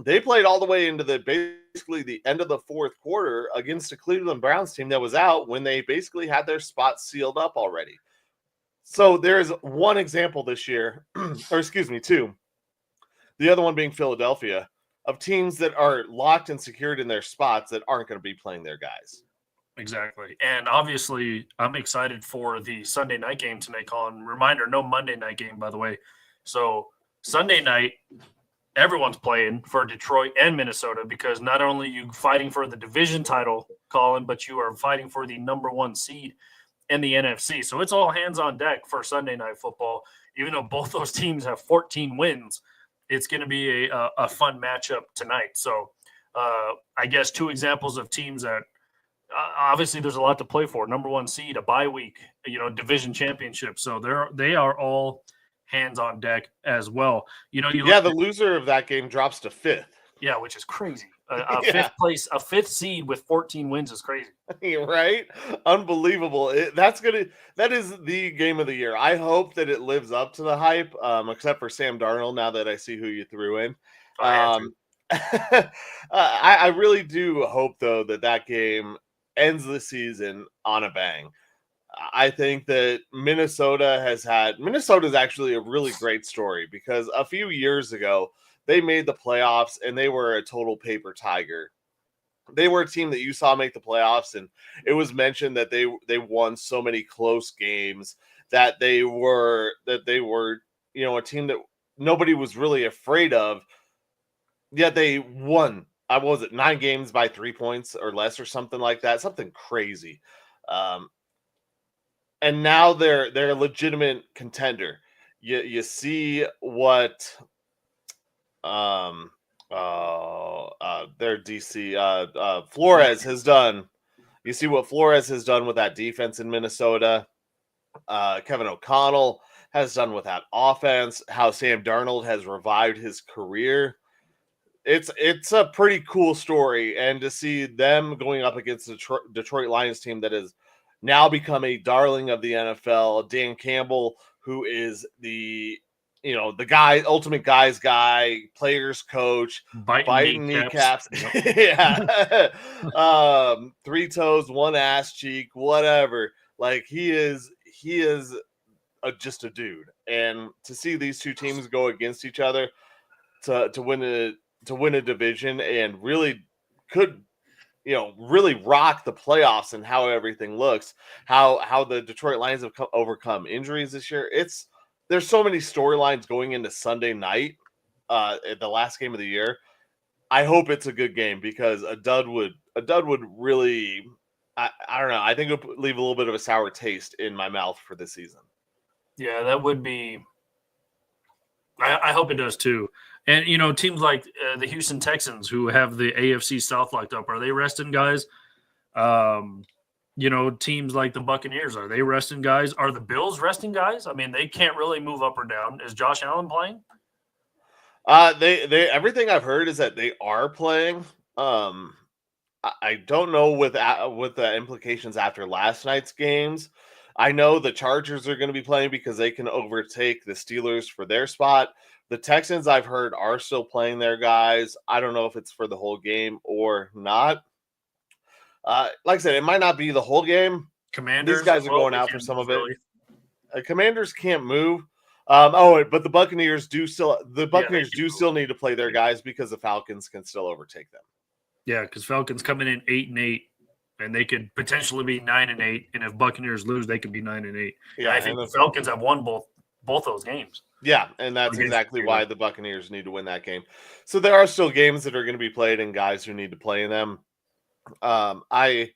they played all the way into basically the end of the fourth quarter against a Cleveland Browns team that was out when they basically had their spots sealed up already. So there's one example this year, or excuse me, two. The other one being Philadelphia, of teams that are locked and secured in their spots that aren't going to be playing their guys. Exactly. And obviously, I'm excited for the Sunday night game tonight, Colin. Reminder, no Monday night game, by the way. So Sunday night, everyone's playing for Detroit and Minnesota, because not only are you fighting for the division title, Colin, but you are fighting for the number 1 seed in the NFC. So it's all hands on deck for Sunday night football. Even though both those teams have 14 wins, it's going to be a fun matchup tonight. So I guess 2 examples of teams that obviously there's a lot to play for. Number 1 seed, a bye week, division championship. So they are all hands on deck as well. The loser of that game drops to 5th. Yeah, which is crazy. Fifth place, a fifth seed with 14 wins is crazy. Right? Unbelievable. That is the game of the year. I hope that it lives up to the hype, except for Sam Darnold, now that I see who you threw in. I had to. I really do hope, though, that game ends the season on a bang. I think that Minnesota's actually a really great story because a few years ago, they made the playoffs and they were a total paper tiger. They were a team that you saw make the playoffs, and it was mentioned that they won so many close games that they were a team that nobody was really afraid of. Yet they won. I was it 9 games by 3 points or less or something like that, something crazy. And now they're a legitimate contender. You see what their DC Flores has done. You see what Flores has done with that defense in Minnesota. Kevin O'Connell has done with that offense. How Sam Darnold has revived his career. It's a pretty cool story, and to see them going up against the Detroit Lions team that has now become a darling of the NFL. Dan Campbell, who is the guy, ultimate guy, players coach, biting kneecaps. Yeah. 3 toes, 1 ass cheek, whatever. Like he is just a dude. And to see these two teams go against each other to win a division and really could really rock the playoffs and how everything looks, how the Detroit Lions have overcome injuries this year. There's so many storylines going into Sunday night, the last game of the year. I hope it's a good game because a dud would really, I don't know. I think it would leave a little bit of a sour taste in my mouth for this season. Yeah, that would be. I hope it does too. And teams like the Houston Texans, who have the AFC South locked up, are they resting guys? Teams like the Buccaneers, are they resting guys? Are the Bills resting guys? I mean, they can't really move up or down. Is Josh Allen playing? They everything I've heard is that they are playing. I don't know with the implications after last night's games. I know the Chargers are going to be playing because they can overtake the Steelers for their spot. The Texans, I've heard, are still playing their guys. I don't know if it's for the whole game or not. Like I said, it might not be the whole game. Commanders, these guys are going out for some of it. Really. Commanders can't move. But the Buccaneers do still. The Buccaneers do still need to play their guys because the Falcons can still overtake them. Yeah, because Falcons coming in 8-8, and they could potentially be 9-8. And if Buccaneers lose, they could be 9-8. Yeah, and I think the Falcons have won both those games. Yeah, and that's exactly why the Buccaneers need to win that game. So there are still games that are going to be played and guys who need to play in them. Do I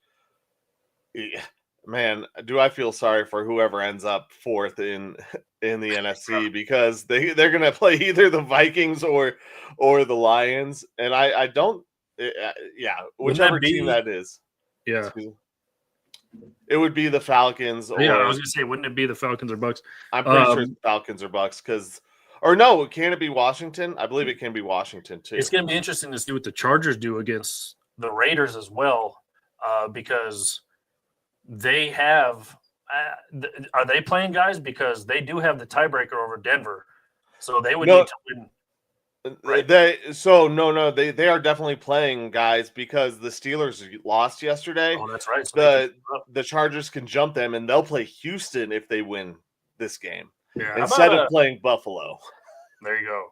feel sorry for whoever ends up 4th in the NFC because they're going to play either the Vikings or the Lions, and I don't. Whichever team that is. Yeah. It would be the Falcons. I was going to say, wouldn't it be the Falcons or Bucks? I'm pretty sure it's Falcons or Bucks can it be Washington? I believe it can be Washington too. It's going to be interesting to see what the Chargers do against the Raiders as well, because they have are they playing guys? Because they do have the tiebreaker over Denver, so they would need to win. Right. They are definitely playing guys because the Steelers lost yesterday. Oh, that's right. So the Chargers can jump them, and they'll play Houston if they win this game instead of playing Buffalo. There you go.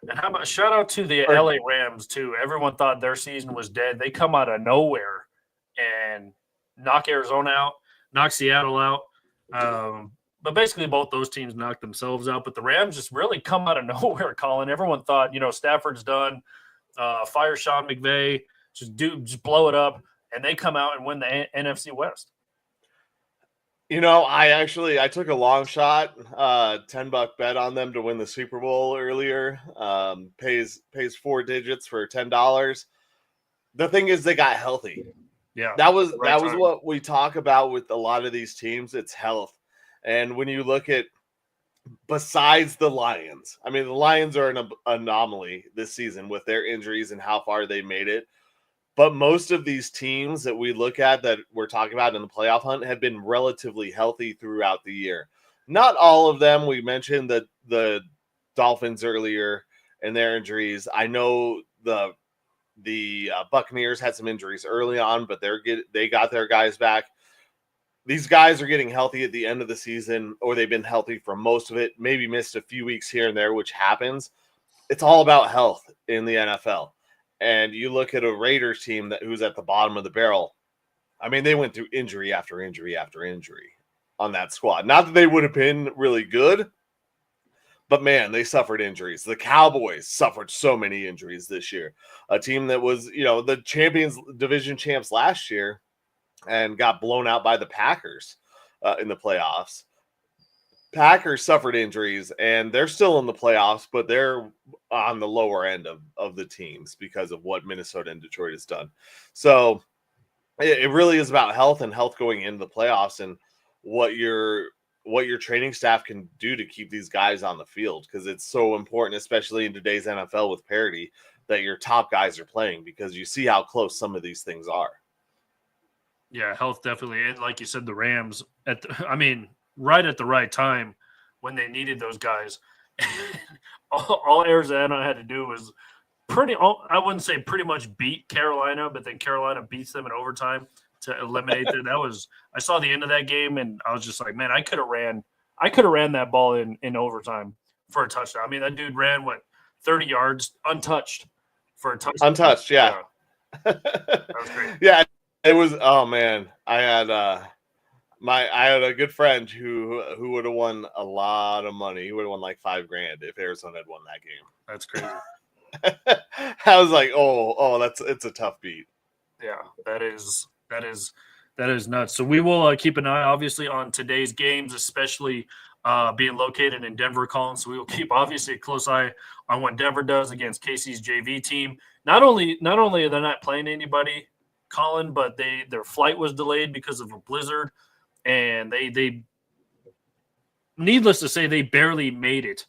And how about shout out to the LA Rams too? Everyone thought their season was dead. They come out of nowhere and knock Arizona out, knock Seattle out. But basically, both those teams knocked themselves out. But the Rams just really come out of nowhere, Colin. Everyone thought, Stafford's done. Fire Sean McVay. Just blow it up. And they come out and win the NFC West. I took a long shot, $10 bet on them to win the Super Bowl earlier. Pays 4 digits for $10. The thing is, they got healthy. Yeah, that was what we talk about with a lot of these teams. It's health. And when you look at, besides the Lions, I mean, the Lions are an anomaly this season with their injuries and how far they made it. But most of these teams that we look at that we're talking about in the playoff hunt have been relatively healthy throughout the year. Not all of them. We mentioned the Dolphins earlier and their injuries. I know the Buccaneers had some injuries early on, but they got their guys back. These guys are getting healthy at the end of the season, or they've been healthy for most of it, maybe missed a few weeks here and there, which happens. It's all about health in the NFL. And you look at a Raiders team who's at the bottom of the barrel. I mean, they went through injury after injury after injury on that squad. Not that they would have been really good, but man, they suffered injuries. The Cowboys suffered so many injuries this year. A team that was, the division champs last year and got blown out by the Packers in the playoffs. Packers suffered injuries, and they're still in the playoffs, but they're on the lower end of the teams because of what Minnesota and Detroit has done. So it really is about health and health going into the playoffs and what your training staff can do to keep these guys on the field, because it's so important, especially in today's NFL with parity, that your top guys are playing, because you see how close some of these things are. Yeah, health definitely. And like you said, the Rams, right at the right time when they needed those guys. all Arizona had to do was I wouldn't say pretty much beat Carolina, but then Carolina beats them in overtime to eliminate them. I saw the end of that game, and I was just like, man, I could have ran that ball in overtime for a touchdown. I mean, that dude ran 30 yards untouched for a touchdown. Untouched, yeah. That was great. Yeah, it was. Oh man, I had a good friend who would have won a lot of money. He would have won like $5,000 if Arizona had won that game. That's crazy. I was like, it's a tough beat. Yeah, that is nuts. So we will keep an eye, obviously, on today's games, especially being located in Denver, Colin. So we will keep, obviously, a close eye on what Denver does against KC's JV team. Not only are they not playing anybody, Colin, but their flight was delayed because of a blizzard, and they needless to say, they barely made it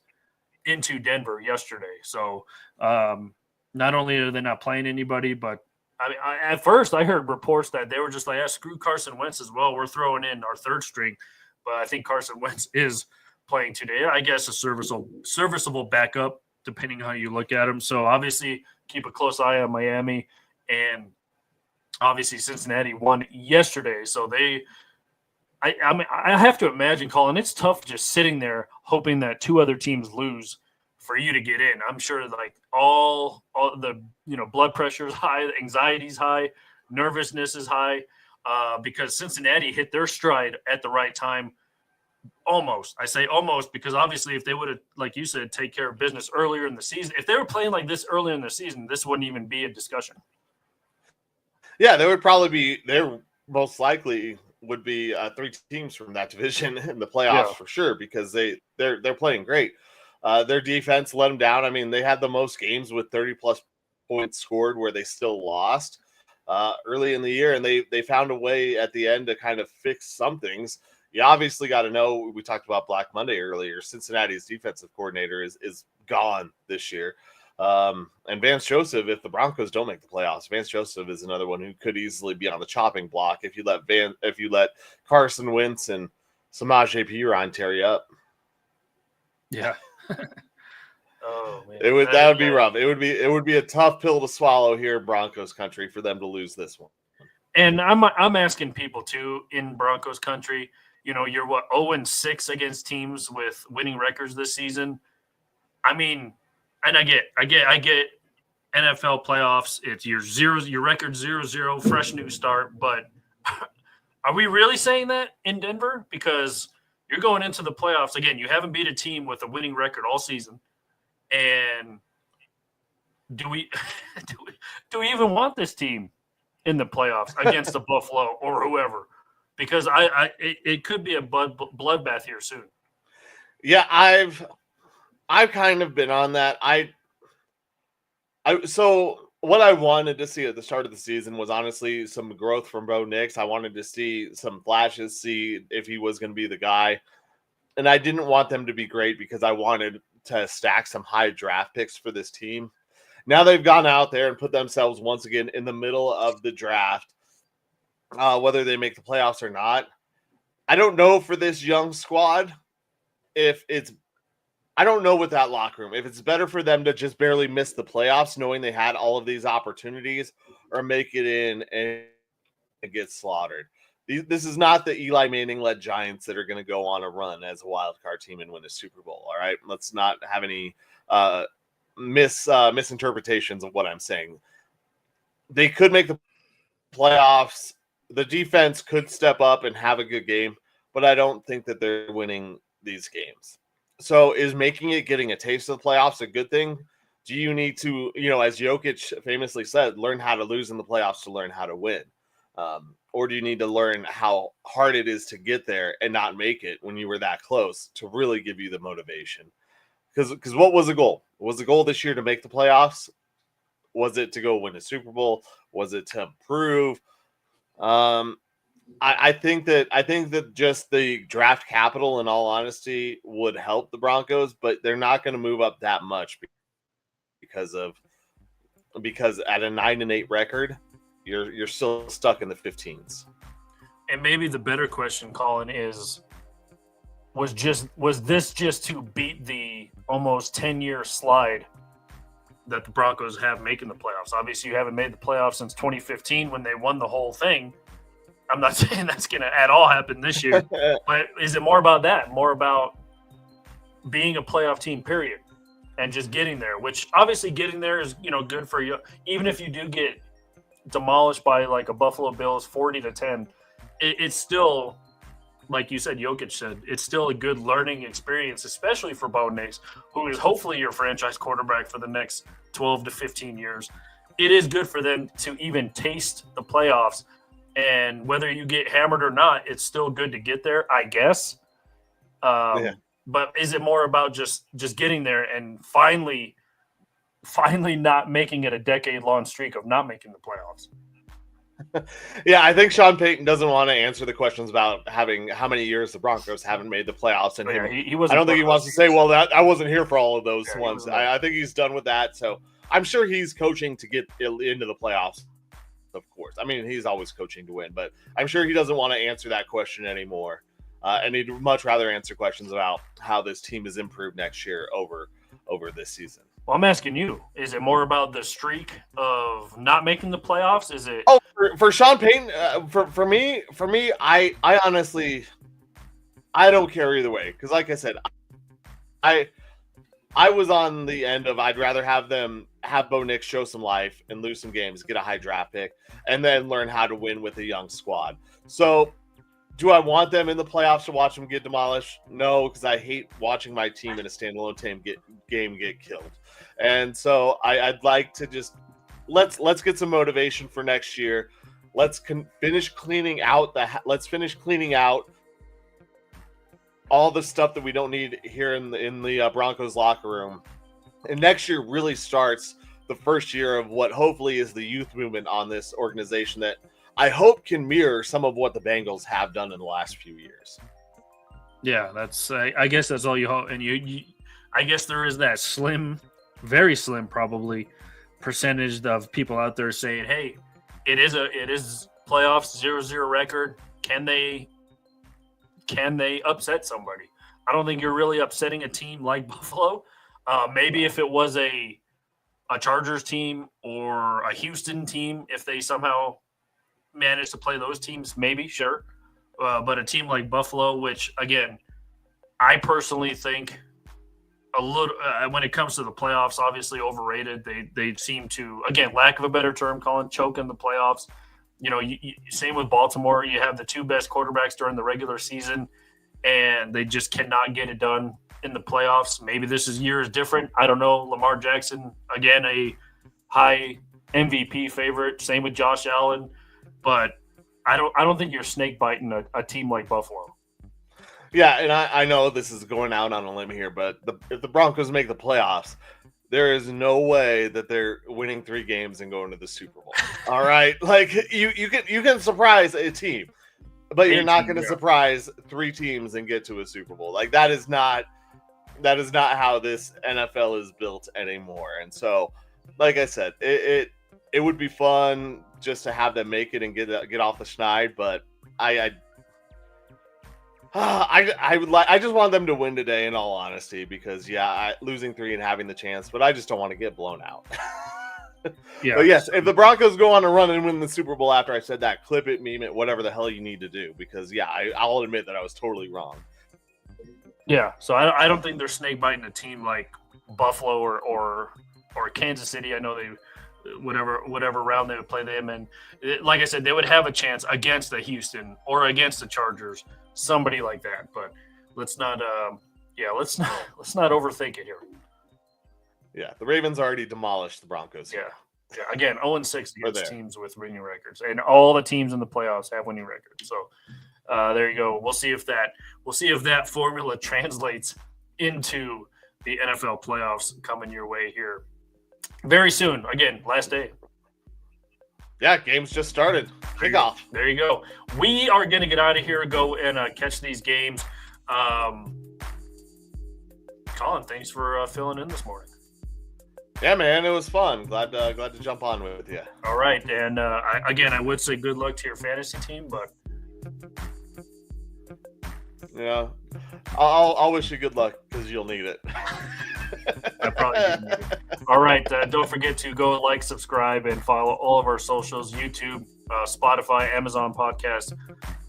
into Denver yesterday. So not only are they not playing anybody, but at first I heard reports that they were just like, screw Carson Wentz as well. We're throwing in our third string, but I think Carson Wentz is playing today. I guess a serviceable backup, depending on how you look at him. So obviously keep a close eye on Miami, and obviously Cincinnati won yesterday. So I have to imagine, Colin, it's tough just sitting there hoping that two other teams lose for you to get in. I'm sure like all the blood pressure is high, anxiety is high, nervousness is high, because Cincinnati hit their stride at the right time. Almost. I say almost because obviously if they would have, like you said, take care of business earlier in the season, if they were playing like this earlier in the season, this wouldn't even be a discussion. Yeah, there would probably be – there most likely would be 3 teams from that division in the playoffs for sure, because they're playing great. Their defense let them down. I mean, they had the most games with 30-plus points scored where they still lost early in the year, and they found a way at the end to kind of fix some things. You obviously got to know, we talked about Black Monday earlier, Cincinnati's defensive coordinator is gone this year. And Vance Joseph, if the Broncos don't make the playoffs, Vance Joseph is another one who could easily be on the chopping block if you let Carson Wentz and Samaj P. Ryan tear you up. Yeah. Oh man. That would be rough. It would be a tough pill to swallow here in Broncos country for them to lose this one. And I'm asking people too in Broncos country, you're 0-6 against teams with winning records this season. I mean, and I get NFL playoffs. It's your record 0-0, fresh new start. But are we really saying that in Denver? Because you're going into the playoffs again. You haven't beat a team with a winning record all season, and do we even want this team in the playoffs against the Buffalo or whoever? Because it could be a bloodbath here soon. Yeah, I've kind of been on that. So what I wanted to see at the start of the season was honestly some growth from Bo Nix. I wanted to see some flashes, see if he was going to be the guy. And I didn't want them to be great because I wanted to stack some high draft picks for this team. Now they've gone out there and put themselves once again in the middle of the draft, whether they make the playoffs or not. I don't know for this young squad if it's I don't know with that locker room if it's better for them to just barely miss the playoffs knowing they had all of these opportunities or make it in and get slaughtered. This is not the Eli Manning-led Giants that are going to go on a run as a wild card team and win a Super Bowl, all right? Let's not have any misinterpretations of what I'm saying. They could make the playoffs. The defense could step up and have a good game, but I don't think that they're winning these games. So is making it, getting a taste of the playoffs a good thing? Do you need to, as Jokic famously said, learn how to lose in the playoffs to learn how to win? Or do you need to learn how hard it is to get there and not make it when you were that close to really give you the motivation? Because what was the goal? Was the goal this year to make the playoffs? Was it to go win a Super Bowl? Was it to improve? I think that just the draft capital, in all honesty, would help the Broncos, but they're not going to move up that much because at a 9-8 record, you're still stuck in the 15s. And maybe the better question, Colin, is was this just to beat the almost 10-year slide that the Broncos have making the playoffs? Obviously, you haven't made the playoffs since 2015 when they won the whole thing. I'm not saying that's going to at all happen this year, but is it more about that? More about being a playoff team, period, and just getting there, which obviously getting there is, good for you. Even if you do get demolished by like a Buffalo Bills 40-10, it's still, like you said, Jokic said, it's still a good learning experience, especially for Bo Nix, who is hopefully your franchise quarterback for the next 12 to 15 years. It is good for them to even taste the playoffs, and whether you get hammered or not, it's still good to get there, I guess. But is it more about just getting there and finally not making it a decade-long streak of not making the playoffs? Yeah, I think Sean Payton doesn't want to answer the questions about having how many years the Broncos haven't made the playoffs. And he wasn't. I don't think he wants to say, well, that I wasn't here for all of those ones. I think he's done with that. So I'm sure he's coaching to get into the playoffs, of course. I mean, he's always coaching to win, but I'm sure he doesn't want to answer that question anymore. And he'd much rather answer questions about how this team has improved next year over this season. Well, I'm asking you, is it more about the streak of not making the playoffs? Is it? Oh, for Sean Payton, for me, I honestly, I don't care either way. Because like I said, I was on the end of I'd rather have them have Bo Nix show some life and lose some games, get a high draft pick, and then learn how to win with a young squad. So do I want them in the playoffs to watch them get demolished? No, because I hate watching my team in a standalone game get killed. And so I'd like to just let's get some motivation for next year. Let's finish cleaning out all the stuff that we don't need here in the Broncos locker room. And next year really starts the first year of what hopefully is the youth movement on this organization that I hope can mirror some of what the Bengals have done in the last few years. Yeah, that's. I guess that's all you hope. And you I guess there is that slim, very slim, probably percentage of people out there saying, "Hey, it is playoffs 0-0 record. Can they upset somebody?" I don't think you're really upsetting a team like Buffalo. Maybe if it was a Chargers team or a Houston team, if they somehow managed to play those teams, maybe, sure. But a team like Buffalo, which, again, I personally think a little when it comes to the playoffs, obviously overrated. They seem to, again, lack of a better term, Colin, choke in the playoffs. Same with Baltimore. You have the two best quarterbacks during the regular season, and they just cannot get it done in the playoffs. Maybe this year is different. I don't know. Lamar Jackson, again, a high MVP favorite. Same with Josh Allen. But I don't think you're snake biting a team like Buffalo. Yeah, and I know this is going out on a limb here, but if the Broncos make the playoffs, there is no way that they're winning 3 games and going to the Super Bowl. All right, like you can surprise a team, but you're not going to surprise 3 teams and get to a Super Bowl. Like that is not how this NFL is built anymore. And so like I said, it would be fun just to have them make it and get off the schneid, but I just want them to win today, in all honesty, because losing 3 and having the chance, but I just don't want to get blown out. Yeah. But yes, if the Broncos go on a run and win the Super Bowl after I said that, clip it, meme it, whatever the hell you need to do, because I'll admit that I was totally wrong. Yeah, so I don't think they're snake biting a team like Buffalo or Kansas City. I know they whatever round they would play them in. Like I said, they would have a chance against the Houston or against the Chargers, somebody like that. But let's not overthink it here. Yeah, the Ravens already demolished the Broncos. Yeah. Again, 0-6 against teams with winning records, and all the teams in the playoffs have winning records. So there you go. We'll see if that formula translates into the NFL playoffs coming your way here very soon. Again, last day. Yeah, games just started. Kickoff. There you go. We are going to get out of here, go and catch these games. Colin, thanks for filling in this morning. Yeah, man, it was fun. Glad to jump on with you. All right, and I would say good luck to your fantasy team, but I'll wish you good luck because you'll need it. I probably didn't need it. All right, don't forget to go like, subscribe, and follow all of our socials: YouTube, Spotify, Amazon Podcast,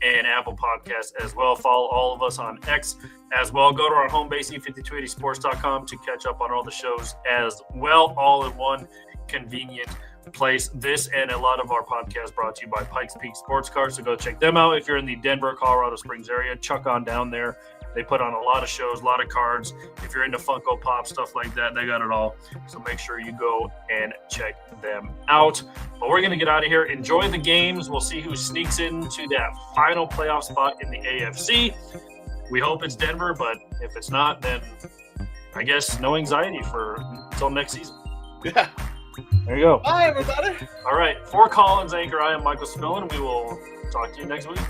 and Apple Podcasts as well. Follow all of us on X as well. Go to our home base, e5280sports.com, to catch up on all the shows as well, all in one convenient place. This and a lot of our podcasts brought to you by Pikes Peak Sports Cars, so go check them out. If you're in the Denver, Colorado Springs area, chuck on down there. They put on a lot of shows, a lot of cards. If you're into Funko Pop, stuff like that, they got it all. So make sure you go and check them out. But we're going to get out of here. Enjoy the games. We'll see who sneaks into that final playoff spot in the AFC. We hope it's Denver, but if it's not, then I guess no anxiety until next season. Yeah. There you go. Bye, everybody. All right. For Collins Anchor, I am Michael Spillin. We will talk to you next week.